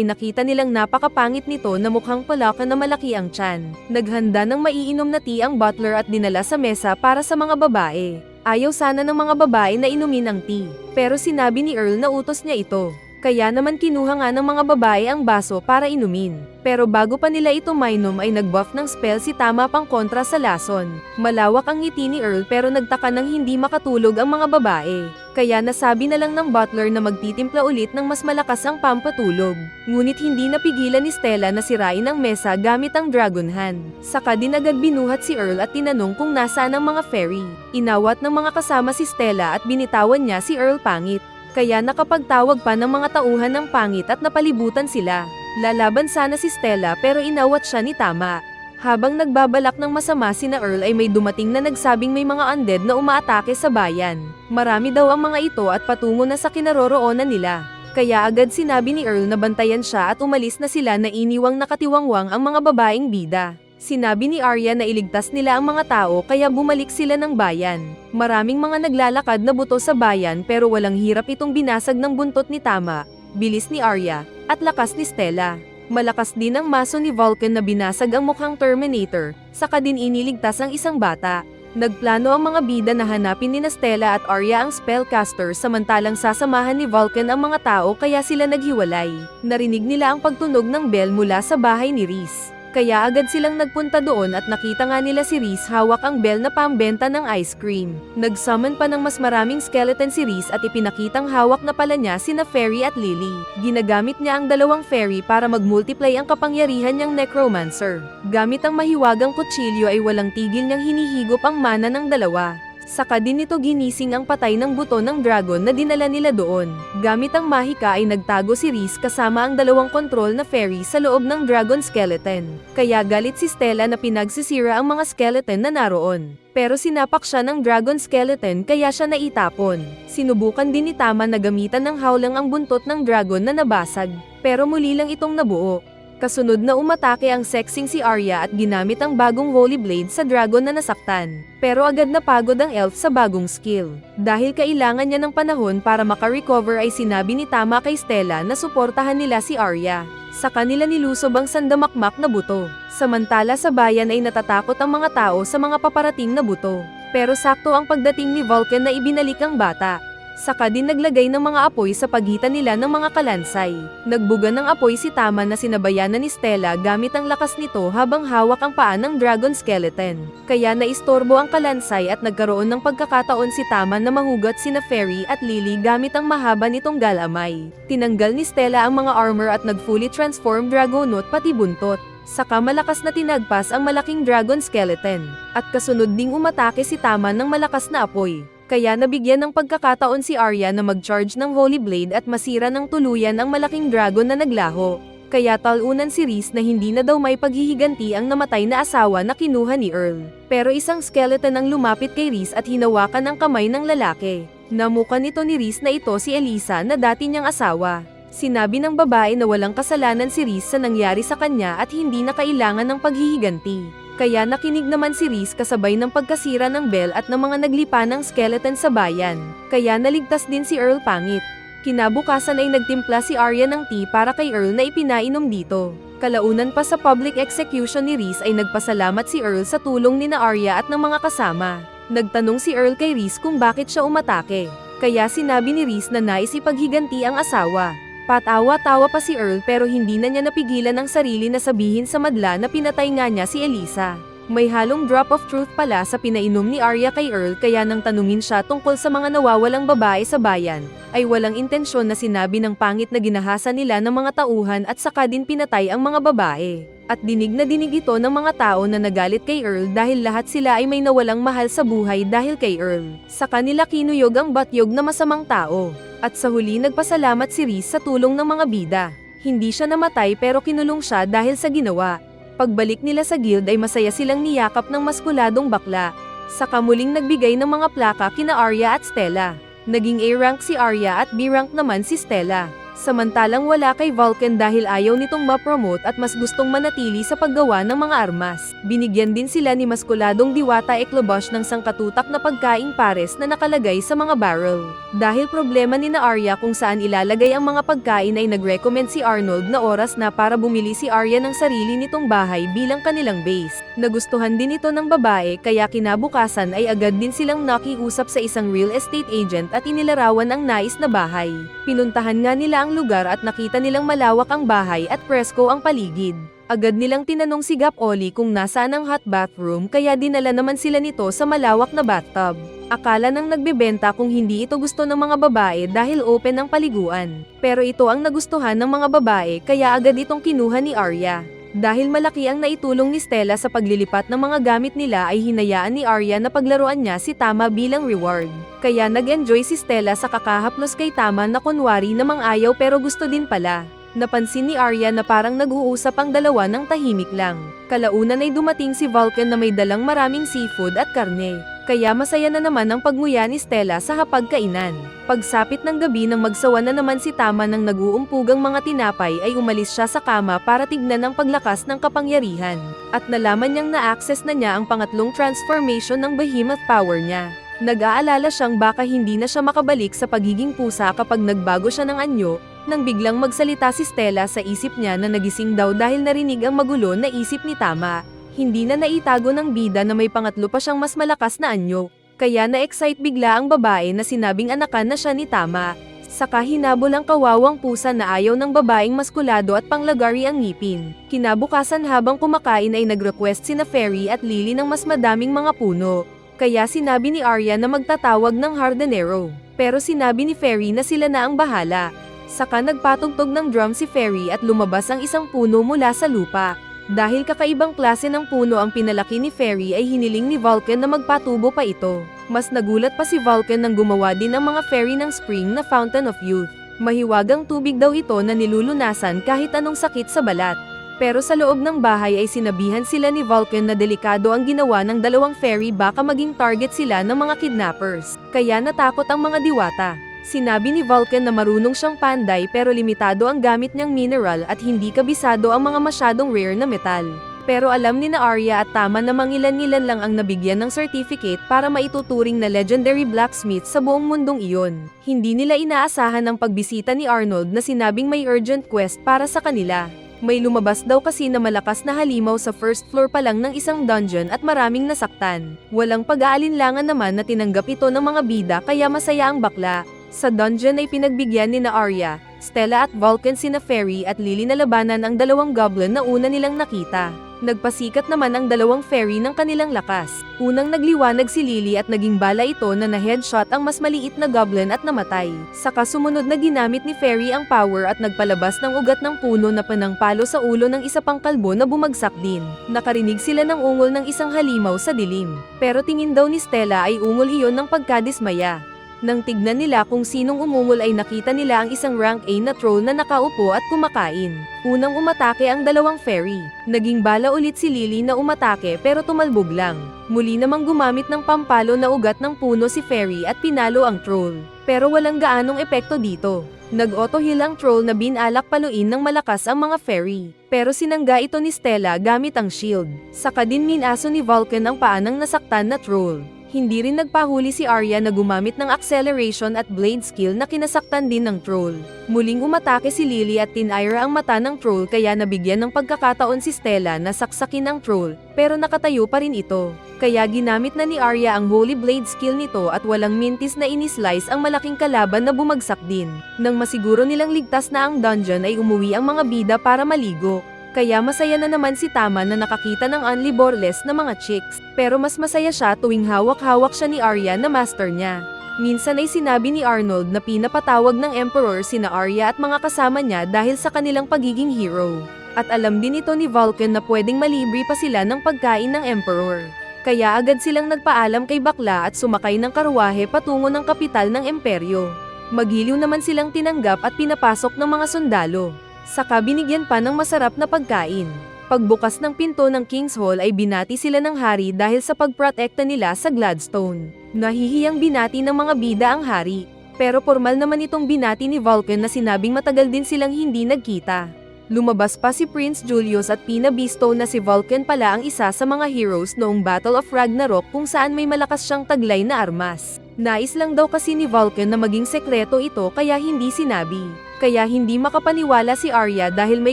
nakita nilang napakapangit nito na mukhang palaka na malaki ang tiyan. Naghanda ng maiinom na tea ang butler at dinala sa mesa para sa mga babae. Ayaw sana ng mga babae na inumin ang tea. Pero sinabi ni Earl na utos niya ito. Kaya naman kinuha nga ng mga babae ang baso para inumin. Pero bago pa nila ito mainom ay nagbuff ng spell si Tama pang kontra sa lason. Malawak ang ngiti ni Earl pero nagtaka nang hindi makatulog ang mga babae. Kaya nasabi na lang ng butler na magtitimpla ulit ng mas malakas ang pampatulog. Ngunit hindi napigilan ni Stella na sirain ang mesa gamit ang dragon hand. Saka din agad binuhat si Earl at tinanong kung nasaan ang mga fairy. Inawat ng mga kasama si Stella at binitawan niya si Earl pangit. Kaya nakapagtawag pa ng mga tauhan ng pangit at napalibutan sila. Lalaban sana si Stella pero inawat siya ni Tama. Habang nagbabalak ng masama sina Earl ay may dumating na nagsabing may mga undead na umaatake sa bayan. Marami daw ang mga ito at patungo na sa kinaroroonan nila. Kaya agad sinabi ni Earl na bantayan siya at umalis na sila na iniwang nakatiwangwang ang mga babaeng bida. Sinabi ni Arya na iligtas nila ang mga tao kaya bumalik sila ng bayan. Maraming mga naglalakad na buto sa bayan pero walang hirap itong binasag ng buntot ni Tama, bilis ni Arya, at lakas ni Stella. Malakas din ang maso ni Vulcan na binasag ang mukhang Terminator, saka din iniligtas ang isang bata. Nagplano ang mga bida na hanapin ni Stella at Arya ang spellcaster samantalang sasamahan ni Vulcan ang mga tao kaya sila naghiwalay. Narinig nila ang pagtunog ng bell mula sa bahay ni Rhys. Kaya agad silang nagpunta doon at nakita nga nila si Rhys hawak ang bell na pambenta ng ice cream. Nagsummon pa ng mas maraming skeleton si Rhys at ipinakitang hawak na pala niya sina Fairy at Lily. Ginagamit niya ang dalawang fairy para mag-multiply ang kapangyarihan niyang necromancer. Gamit ang mahiwagang kutsilyo ay walang tigil niyang hinihigop ang mana ng dalawa. Saka din nito ginising ang patay ng buto ng dragon na dinala nila doon. Gamit ang mahika ay nagtago si Rhys kasama ang dalawang control na fairy sa loob ng dragon skeleton. Kaya galit si Stella na pinagsisira ang mga skeleton na naroon. Pero sinapak siya ng dragon skeleton kaya siya naitapon. Sinubukan din ni Tama na gamitan ng howlang ang buntot ng dragon na nabasag. Pero muli lang itong nabuo. Kasunod na umatake ang sexing si Arya at ginamit ang bagong holy blade sa dragon na nasaktan. Pero agad napagod ang elf sa bagong skill. Dahil kailangan niya ng panahon para makarecover ay sinabi ni Tama kay Stella na suportahan nila si Arya. Sa kanila nilusob ang sandamakmak na buto. Samantala sa bayan ay natatakot ang mga tao sa mga paparating na buto. Pero sakto ang pagdating ni Vulcan na ibinalik ang bata. Saka din naglagay ng mga apoy sa pagitan nila ng mga kalansay. Nagbuga ng apoy si Tama na sinabayanan ni Stella gamit ang lakas nito habang hawak ang paa ng dragon skeleton. Kaya naistorbo ang kalansay at nagkaroon ng pagkakataon si Tama na mahugat sina Fairy at Lily gamit ang mahaba nitong galamay. Tinanggal ni Stella ang mga armor at nag-fully transform Dragonot pati buntot. Saka malakas na tinagpas ang malaking dragon skeleton. At kasunod ding umatake si Tama ng malakas na apoy. Kaya nabigyan ng pagkakataon si Arya na mag-charge ng Holy Blade at masira ng tuluyan ang malaking dragon na naglaho. Kaya talunan si Rhys na hindi na daw may paghihiganti ang namatay na asawa na kinuha ni Earl. Pero isang skeleton ang lumapit kay Rhys at hinawakan ang kamay ng lalaki. Namukan nito ni Rhys na ito si Elisa na dati niyang asawa. Sinabi ng babae na walang kasalanan si Rhys sa nangyari sa kanya at hindi na kailangan ng paghihiganti. Kaya nakinig naman si Rhys kasabay ng pagkasira ng bell at ng mga naglipa ng skeleton sa bayan. Kaya naligtas din si Earl pangit. Kinabukasan ay nagtimpla si Arya ng tea para kay Earl na ipinainom dito. Kalaunan pa sa public execution ni Rhys ay nagpasalamat si Earl sa tulong ni na Arya at ng mga kasama. Nagtanong si Earl kay Rhys kung bakit siya umatake. Kaya sinabi ni Rhys na nais ipaghiganti ang asawa. Patawa-tawa pa si Earl pero hindi na niya napigilan ang sarili na sabihin sa madla na pinatay nga niya si Elisa. May halong drop of truth pala sa pinainom ni Arya kay Earl, kaya nang tanungin siya tungkol sa mga nawawalang babae sa bayan, ay walang intensyon na sinabi ng pangit na ginahasa nila ng mga tauhan at saka din pinatay ang mga babae. At dinig na dinig ito ng mga tao na nagalit kay Earl dahil lahat sila ay may nawalang mahal sa buhay dahil kay Earl. Sa kanila kinuyog ang batyog na masamang tao. At sa huli nagpasalamat si Rhys sa tulong ng mga bida. Hindi siya namatay pero kinulong siya dahil sa ginawa. Pagbalik nila sa guild ay masaya silang niyakap ng maskuladong bakla. Saka muling nagbigay ng mga plaka kina Arya at Stella. Naging A-rank si Arya at B-rank naman si Stella. Samantalang wala kay Vulcan dahil ayaw nitong ma-promote at mas gustong manatili sa paggawa ng mga armas. Binigyan din sila ni maskuladong Diwata Eklebosh ng sangkatutak na pagkaing pares na nakalagay sa mga barrel. Dahil problema ni na Arya kung saan ilalagay ang mga pagkain ay nag-recommend si Arnold na oras na para bumili si Arya ng sarili nitong bahay bilang kanilang base. Nagustuhan din ito ng babae kaya kinabukasan ay agad din silang nakiusap sa isang real estate agent at inilarawan ang nais na bahay. Pinuntahan nga nila ang lugar at nakita nilang malawak ang bahay at presko ang paligid. Agad nilang tinanong si Gap Oli kung nasaan ang hot bathroom kaya dinala naman sila nito sa malawak na bathtub. Akala nang nagbebenta kung hindi ito gusto ng mga babae dahil open ang paliguan. Pero ito ang nagustuhan ng mga babae kaya agad itong kinuha ni Arya. Dahil malaki ang naitulong ni Stella sa paglilipat ng mga gamit nila ay hinayaan ni Arya na paglaruan niya si Tama bilang reward. Kaya nag-enjoy si Stella sa kakahaplos kay Tama na kunwari namang ayaw pero gusto din pala. Napansin ni Arya na parang nag-uusap ang dalawa ng tahimik lang. Kalaunan ay dumating si Vulcan na may dalang maraming seafood at karne. Kaya masaya na naman ang pagnguya ni Stella sa hapagkainan. Pagsapit ng gabi nang magsawa na naman si Tama ng nag-uumpugang mga tinapay ay umalis siya sa kama para tignan ang paglakas ng kapangyarihan. At nalaman niyang na-access na niya ang pangatlong transformation ng behemoth power niya. Nag-aalala siyang baka hindi na siya makabalik sa pagiging pusa kapag nagbago siya ng anyo, nang biglang magsalita si Stella sa isip niya na nagising daw dahil narinig ang magulo na isip ni Tama. Hindi na naitago ng bida na may pangatlo pa siyang mas malakas na anyo, kaya na-excite bigla ang babae na sinabing anakan na siya ni Tama. Saka hinabol ang kawawang pusa na ayaw ng babaeng maskulado at panglagari ang ngipin. Kinabukasan habang kumakain ay nag-request sina Fairy at Lily ng mas madaming mga puno. Kaya sinabi ni Arya na magtatawag ng Hardenero. Pero sinabi ni Fairy na sila na ang bahala. Saka nagpatugtog ng drum si Fairy at lumabas ang isang puno mula sa lupa. Dahil kakaibang klase ng puno ang pinalaki ni Fairy ay hiniling ni Vulcan na magpatubo pa ito. Mas nagulat pa si Vulcan nang gumawa din ng mga fairy ng spring na Fountain of Youth. Mahiwagang tubig daw ito na nilulunasan kahit anong sakit sa balat. Pero sa loob ng bahay ay sinabihan sila ni Vulcan na delikado ang ginawa ng dalawang fairy, baka maging target sila ng mga kidnappers. Kaya natakot ang mga diwata. Sinabi ni Vulcan na marunong siyang panday pero limitado ang gamit niyang mineral at hindi kabisado ang mga masyadong rare na metal. Pero alam ni na Arya at Tama na mangilan-ngilan lang ang nabigyan ng certificate para maituturing na legendary blacksmith sa buong mundong iyon. Hindi nila inaasahan ang pagbisita ni Arnold na sinabing may urgent quest para sa kanila. May lumabas daw kasi na malakas na halimaw sa first floor pa lang ng isang dungeon at maraming nasaktan. Walang pag-aalinlangan naman na tinanggap ito ng mga bida kaya masaya ang bakla. Sa dungeon ay pinagbigyan ni na Arya, Stella at Vulcan sina Fairy at Lily na labanan ang dalawang goblin na una nilang nakita. Nagpasikat naman ang dalawang fairy ng kanilang lakas. Unang nagliwanag si Lily at naging bala ito na na-headshot ang mas maliit na goblin at namatay. Saka sumunod na ginamit ni Fairy ang power at nagpalabas ng ugat ng puno na panangpalo sa ulo ng isa pang kalbo na bumagsak din. Nakarinig sila ng ungol ng isang halimaw sa dilim. Pero tingin daw ni Stella ay ungol iyon ng pagkadismaya. Nang tignan nila kung sinong umungol ay nakita nila ang isang rank A na troll na nakaupo at kumakain. Unang umatake ang dalawang fairy. Naging bala ulit si Lily na umatake pero tumalbog lang. Muli namang gumamit ng pampalo na ugat ng puno si Fairy at pinalo ang troll. Pero walang gaanong epekto dito. Nag-auto-heal ang troll na binalak paluin ng malakas ang mga fairy. Pero sinangga ito ni Stella gamit ang shield. Saka din minaso ni Vulcan ang paanang nasaktan na troll. Hindi rin nagpahuli si Arya na gumamit ng acceleration at blade skill na kinasaktan din ng troll. Muling umatake si Lily at tinira ang mata ng troll kaya nabigyan ng pagkakataon si Stella na saksakin ang troll, pero nakatayo pa rin ito. Kaya ginamit na ni Arya ang holy blade skill nito at walang mintis na inislice ang malaking kalaban na bumagsak din. Nang masiguro nilang ligtas na ang dungeon ay umuwi ang mga bida para maligo. Kaya masaya na naman si Tama na nakakita ng only boreless na mga chicks. Pero mas masaya siya tuwing hawak-hawak siya ni Arya na master niya. Minsan ay sinabi ni Arnold na pinapatawag ng Emperor sina Arya at mga kasama niya dahil sa kanilang pagiging hero. At alam din ito ni Vulcan na pwedeng malibre pa sila ng pagkain ng Emperor. Kaya agad silang nagpaalam kay Bakla at sumakay ng karwahe patungo ng kapital ng Imperyo. Magiliw naman silang tinanggap at pinapasok ng mga sundalo. Saka binigyan pa ng masarap na pagkain. Pagbukas ng pinto ng King's Hall ay binati sila ng hari dahil sa pagprotekta nila sa Gladstone. Nahihiyang binati ng mga bida ang hari. Pero formal naman itong binati ni Vulcan na sinabing matagal din silang hindi nagkita. Lumabas pa si Prince Julius at pinabisto na si Vulcan pala ang isa sa mga heroes noong Battle of Ragnarok kung saan may malakas siyang taglay na armas. Nais lang daw kasi ni Vulcan na maging sekreto ito kaya hindi sinabi. Kaya hindi makapaniwala si Arya dahil may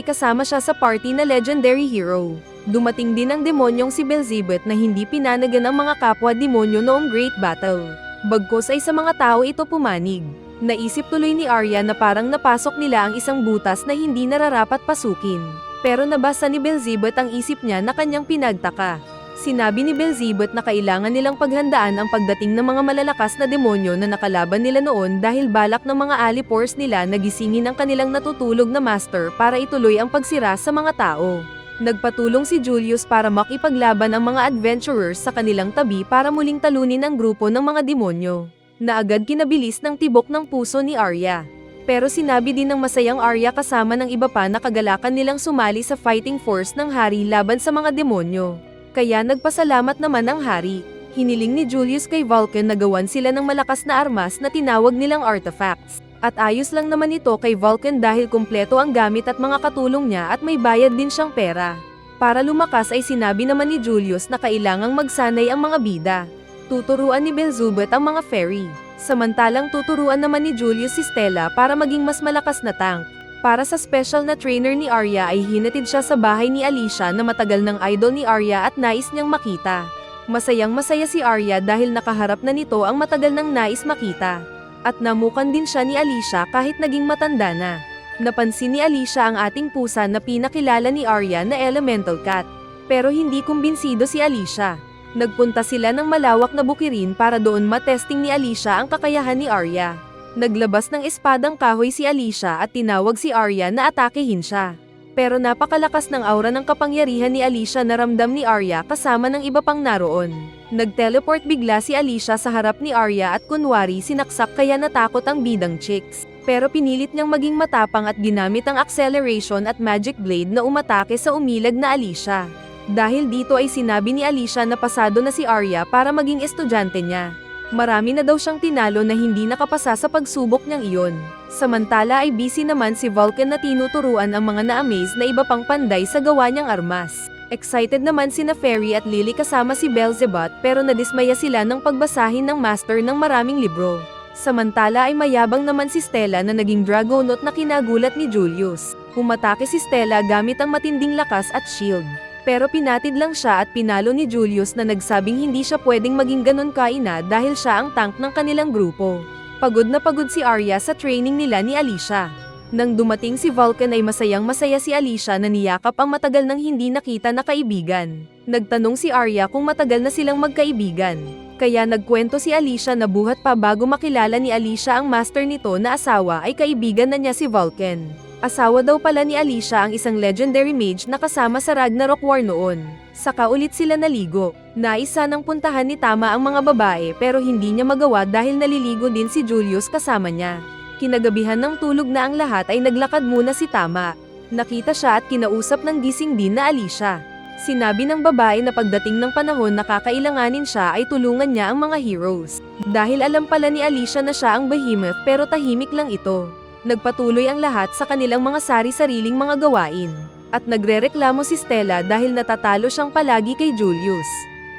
kasama siya sa party na legendary hero. Dumating din ang demonyong si Beelzebub na hindi pinanagan ang mga kapwa-demonyo noong Great Battle. Bagkus ay sa mga tao ito pumanig. Naisip tuloy ni Arya na parang napasok nila ang isang butas na hindi nararapat pasukin. Pero nabasa ni Beelzebub ang isip niya na kanyang pinagtaka. Sinabi ni Beelzebub na kailangan nilang paghandaan ang pagdating ng mga malalakas na demonyo na nakalaban nila noon dahil balak ng mga alipores nila na gisingin ang kanilang natutulog na master para ituloy ang pagsira sa mga tao. Nagpatulong si Julius para makipaglaban ang mga adventurers sa kanilang tabi para muling talunin ang grupo ng mga demonyo, na agad kinabilis ng tibok ng puso ni Arya. Pero sinabi din ng masayang Arya kasama ng iba pa na kagalakan nilang sumali sa fighting force ng hari laban sa mga demonyo. Kaya nagpasalamat naman ang hari. Hiniling ni Julius kay Vulcan na gawan sila ng malakas na armas na tinawag nilang artifacts. At ayos lang naman ito kay Vulcan dahil kumpleto ang gamit at mga katulong niya at may bayad din siyang pera. Para lumakas ay sinabi naman ni Julius na kailangang magsanay ang mga bida. Tuturuan ni Beelzebub ang mga fairy. Samantalang tuturuan naman ni Julius si Stella para maging mas malakas na tank. Para sa special na trainer ni Arya ay hinatid siya sa bahay ni Alicia na matagal ng idol ni Arya at nais niyang makita. Masayang masaya si Arya dahil nakaharap na nito ang matagal nang nais makita. At namukan din siya ni Alicia kahit naging matanda na. Napansin ni Alicia ang ating pusa na pinakilala ni Arya na Elemental Cat. Pero hindi kumbinsido si Alicia. Nagpunta sila ng malawak na bukirin para doon matesting ni Alicia ang kakayahan ni Arya. Naglabas ng espadang kahoy si Alicia at tinawag si Arya na atakehin siya. Pero napakalakas ng aura ng kapangyarihan ni Alicia na ramdam ni Arya kasama ng iba pang naroon. Nag-teleport bigla si Alicia sa harap ni Arya at kunwari sinaksak kaya natakot ang bidang chicks. Pero pinilit niyang maging matapang at ginamit ang acceleration at magic blade na umatake sa umilag na Alicia. Dahil dito ay sinabi ni Alicia na pasado na si Arya para maging estudyante niya. Marami na daw siyang tinalo na hindi nakapasa sa pagsubok niyang iyon. Samantala ay busy naman si Vulcan na tinuturuan ang mga na-amaze na iba pang panday sa gawa niyang armas. Excited naman sina Fairy at Lily kasama si Beelzebub pero nadismaya sila ng pagbasahin ng master ng maraming libro. Samantala ay mayabang naman si Stella na naging Dragonaut na kinagulat ni Julius. Umatake si Stella gamit ang matinding lakas at shield. Pero pinatid lang siya at pinalo ni Julius na nagsabing hindi siya pwedeng maging ganon kaina dahil siya ang tank ng kanilang grupo. Pagod na pagod si Arya sa training nila ni Alicia. Nang dumating si Vulcan ay masayang masaya si Alicia na niyakap ang matagal nang hindi nakita na kaibigan. Nagtanong si Arya kung matagal na silang magkaibigan. Kaya nagkwento si Alicia na buhat pa bago makilala ni Alicia ang master nito na asawa ay kaibigan na niya si Vulcan. Asawa daw pala ni Alicia ang isang legendary mage na kasama sa Ragnarok War noon. Saka ulit sila naligo. Nais sanang puntahan ni Tama ang mga babae pero hindi niya magawa dahil naliligo din si Julius kasama niya. Kinagabihan ng tulog na ang lahat ay naglakad muna si Tama. Nakita siya at kinausap ng gising din na Alicia. Sinabi ng babae na pagdating ng panahon na kakailanganin siya ay tulungan niya ang mga heroes. Dahil alam pala ni Alicia na siya ang behemoth pero tahimik lang ito. Nagpatuloy ang lahat sa kanilang mga sari-sariling mga gawain. At nagrereklamo si Stella dahil natatalo siyang palagi kay Julius.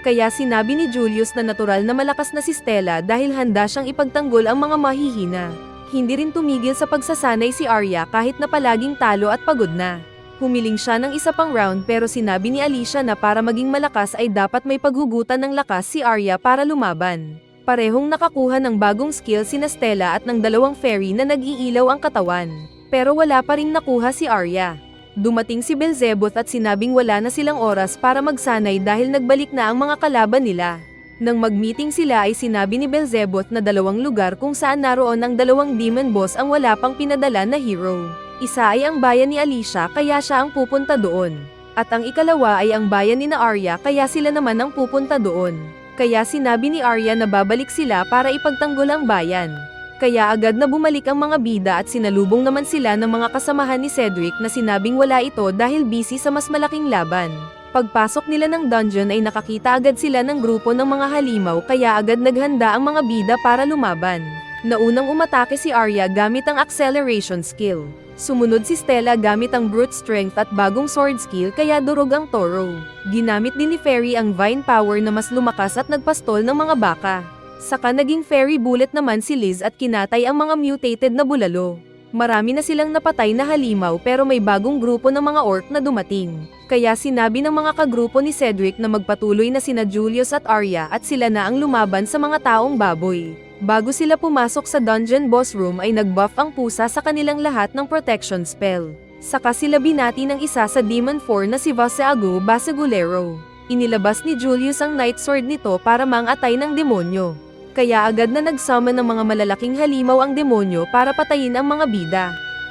Kaya sinabi ni Julius na natural na malakas na si Stella dahil handa siyang ipagtanggol ang mga mahihina. Hindi rin tumigil sa pagsasanay si Arya kahit na palaging talo at pagod na. Humiling siya ng isa pang round pero sinabi ni Alicia na para maging malakas ay dapat may paghugutan ng lakas si Arya para lumaban. Parehong nakakuha ng bagong skill sina Stella at ng dalawang fairy na nag-iilaw ang katawan. Pero wala pa ring nakuha si Arya. Dumating si Beelzebub at sinabing wala na silang oras para magsanay dahil nagbalik na ang mga kalaban nila. Nang mag-meeting sila ay sinabi ni Beelzebub na 2 lugar kung saan naroon ang 2 demon boss ang wala pang pinadala na hero. Isa ay ang bayan ni Alicia kaya siya ang pupunta doon. At ang ikalawa ay ang bayan ni Arya kaya sila naman ang pupunta doon. Kaya sinabi ni Arya na babalik sila para ipagtanggol ang bayan. Kaya agad na bumalik ang mga bida at sinalubong naman sila ng mga kasamahan ni Cedric na sinabing wala ito dahil busy sa mas malaking laban. Pagpasok nila ng dungeon ay nakakita agad sila ng grupo ng mga halimaw kaya agad naghanda ang mga bida para lumaban. Naunang umatake si Arya gamit ang acceleration skill. Sumunod si Stella gamit ang brute strength at bagong sword skill kaya durog ang toro. Ginamit din ni Fairy ang vine power na mas lumakas at nagpastol ng mga baka. Saka naging fairy bullet naman si Liz at kinatay ang mga mutated na bulalo. Marami na silang napatay na halimaw pero may bagong grupo ng mga orc na dumating. Kaya sinabi ng mga kagrupo ni Cedric na magpatuloy na sina Julius at Arya at sila na ang lumaban sa mga taong baboy. Bago sila pumasok sa dungeon boss room ay nagbuff ang pusa sa kanilang lahat ng protection spell. Saka sila binati ng isa sa Demon 4 na si Vaseago Basagulero. Inilabas ni Julius ang Night Sword nito para mangatay ng demonyo. Kaya agad na nagsummon ng mga malalaking halimaw ang demonyo para patayin ang mga bida.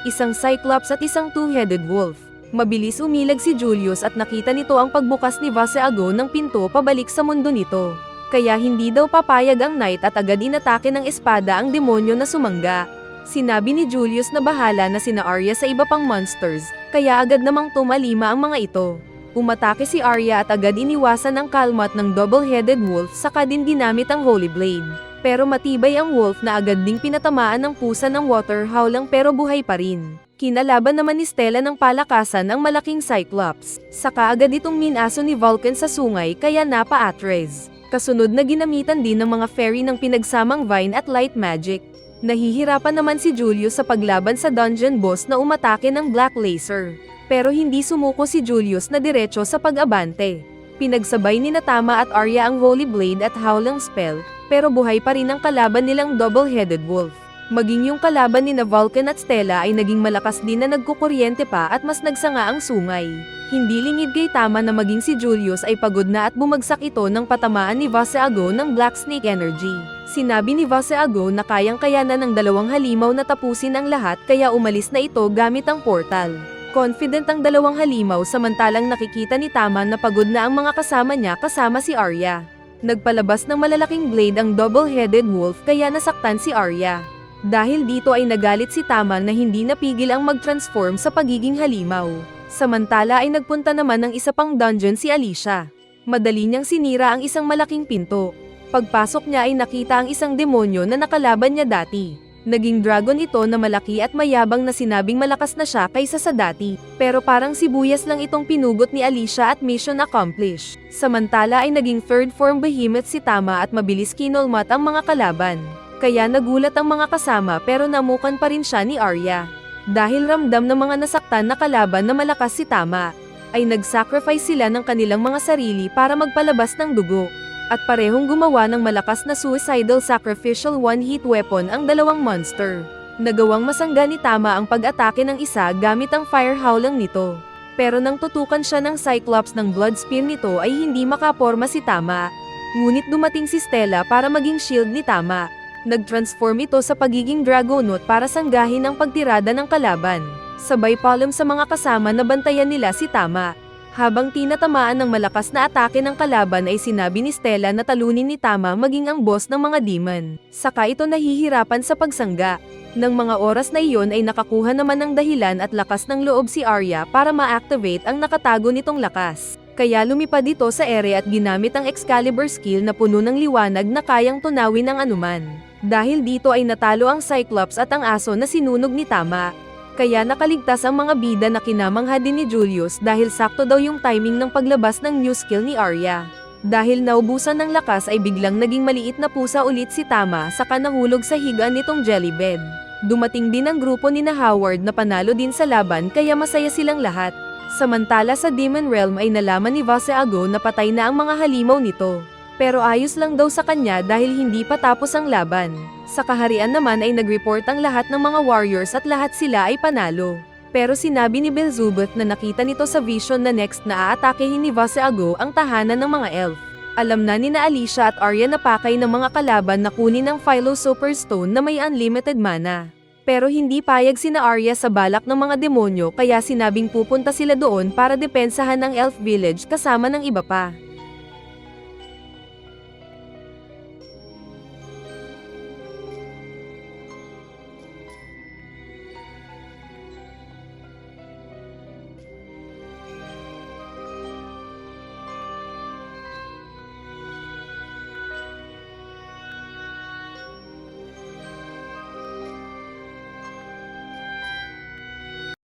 Isang Cyclops at isang two-headed wolf. Mabilis umilag si Julius at nakita nito ang pagbukas ni Vaseago ng pinto pabalik sa mundo nito. Kaya hindi daw papayag ang knight at agad inatake ng espada ang demonyo na sumangga. Sinabi ni Julius na bahala na sina Arya sa iba pang monsters, kaya agad namang tumalima ang mga ito. Umatake si Arya at agad iniwasan ang kalmat ng double-headed wolf saka din ginamit ang Holy Blade. Pero matibay ang wolf na agad ding pinatamaan ng pusa ng water howlang pero buhay pa rin. Kinalaban naman ni Stella ng palakasan ang malaking Cyclops. Saka agad itong minaso ni Vulcan sa sungay kaya napa-atres. Kasunod na ginamitan din ng mga fairy ng pinagsamang vine at light magic. Nahihirapan naman si Julius sa paglaban sa dungeon boss na umatake ng black laser. Pero hindi sumuko si Julius na diretso sa pag-abante. Pinagsabay ni Tama at Arya ang Holy Blade at howlang spell, pero buhay pa rin ang kalaban nilang double-headed wolf. Maging yung kalaban ni Vulcan at Stella ay naging malakas din na nagkukuryente pa at mas nagsanga ang sungay. Hindi lingid kay Tama na maging si Julius ay pagod na at bumagsak ito ng patamaan ni Vaseago ng Black Snake Energy. Sinabi ni Vaseago na kayang-kaya na ng 2 halimaw na tapusin ang lahat kaya umalis na ito gamit ang portal. Confident ang 2 halimaw samantalang nakikita ni Tama na pagod na ang mga kasama niya kasama si Arya. Nagpalabas ng malalaking blade ang double-headed wolf kaya nasaktan si Arya. Dahil dito ay nagalit si Tama na hindi napigil ang mag-transform sa pagiging halimaw. Samantala ay nagpunta naman ng isa pang dungeon si Alicia. Madali niyang sinira ang isang malaking pinto. Pagpasok niya ay nakita ang isang demonyo na nakalaban niya dati. Naging dragon ito na malaki at mayabang na sinabing malakas na siya kaysa sa dati. Pero parang sibuyas lang itong pinugot ni Alicia at mission accomplished. Samantala ay naging third form behemoth si Tama at mabilis kinolmat ang mga kalaban. Kaya nagulat ang mga kasama pero namukan pa rin siya ni Arya. Dahil ramdam ng mga nasaktan na kalaban na malakas si Tama, ay nag-sacrifice sila ng kanilang mga sarili para magpalabas ng dugo. At parehong gumawa ng malakas na suicidal sacrificial one-hit weapon ang 2 monster. Nagawang masangga ni Tama ang pag-atake ng isa gamit ang fire howlang nito. Pero nang tutukan siya ng Cyclops ng blood spear nito ay hindi makaporma si Tama. Ngunit dumating si Stella para maging shield ni Tama. Nag-transform ito sa pagiging Dragonaut para sanggahin ang pagtirada ng kalaban. Sabay palm sa mga kasama na bantayan nila si Tama. Habang tinatamaan ng malakas na atake ng kalaban ay sinabi ni Stella na talunin ni Tama maging ang boss ng mga demon. Saka ito nahihirapan sa pagsangga. Nang mga oras na iyon ay nakakuha naman ng dahilan at lakas ng loob si Arya para ma-activate ang nakatago nitong lakas. Kaya lumipad ito sa ere at ginamit ang Excalibur skill na puno ng liwanag na kayang tunawin ang anuman. Dahil dito ay natalo ang Cyclops at ang aso na sinunog ni Tama. Kaya nakaligtas ang mga bida na kinamangha din ni Julius dahil sakto daw yung timing ng paglabas ng new skill ni Arya. Dahil naubusan ng lakas ay biglang naging maliit na pusa ulit si Tama saka nahulog sa higaan nitong jellybed. Dumating din ang grupo ni Howard na panalo din sa laban kaya masaya silang lahat. Samantala sa Demon Realm ay nalaman ni Vaseago na patay na ang mga halimaw nito. Pero ayos lang daw sa kanya dahil hindi pa tapos ang laban. Sa kaharian naman ay nag-report ang lahat ng mga warriors at lahat sila ay panalo. Pero sinabi ni Beelzebub na nakita nito sa vision na next na aatakehin ni Vaseago ang tahanan ng mga elf. Alam na ni Alicia at Arya na pakay ng mga kalaban na kunin ang Philo Stone na may unlimited mana. Pero hindi payag sina Arya sa balak ng mga demonyo kaya sinabing pupunta sila doon para depensahan ang elf village kasama ng iba pa.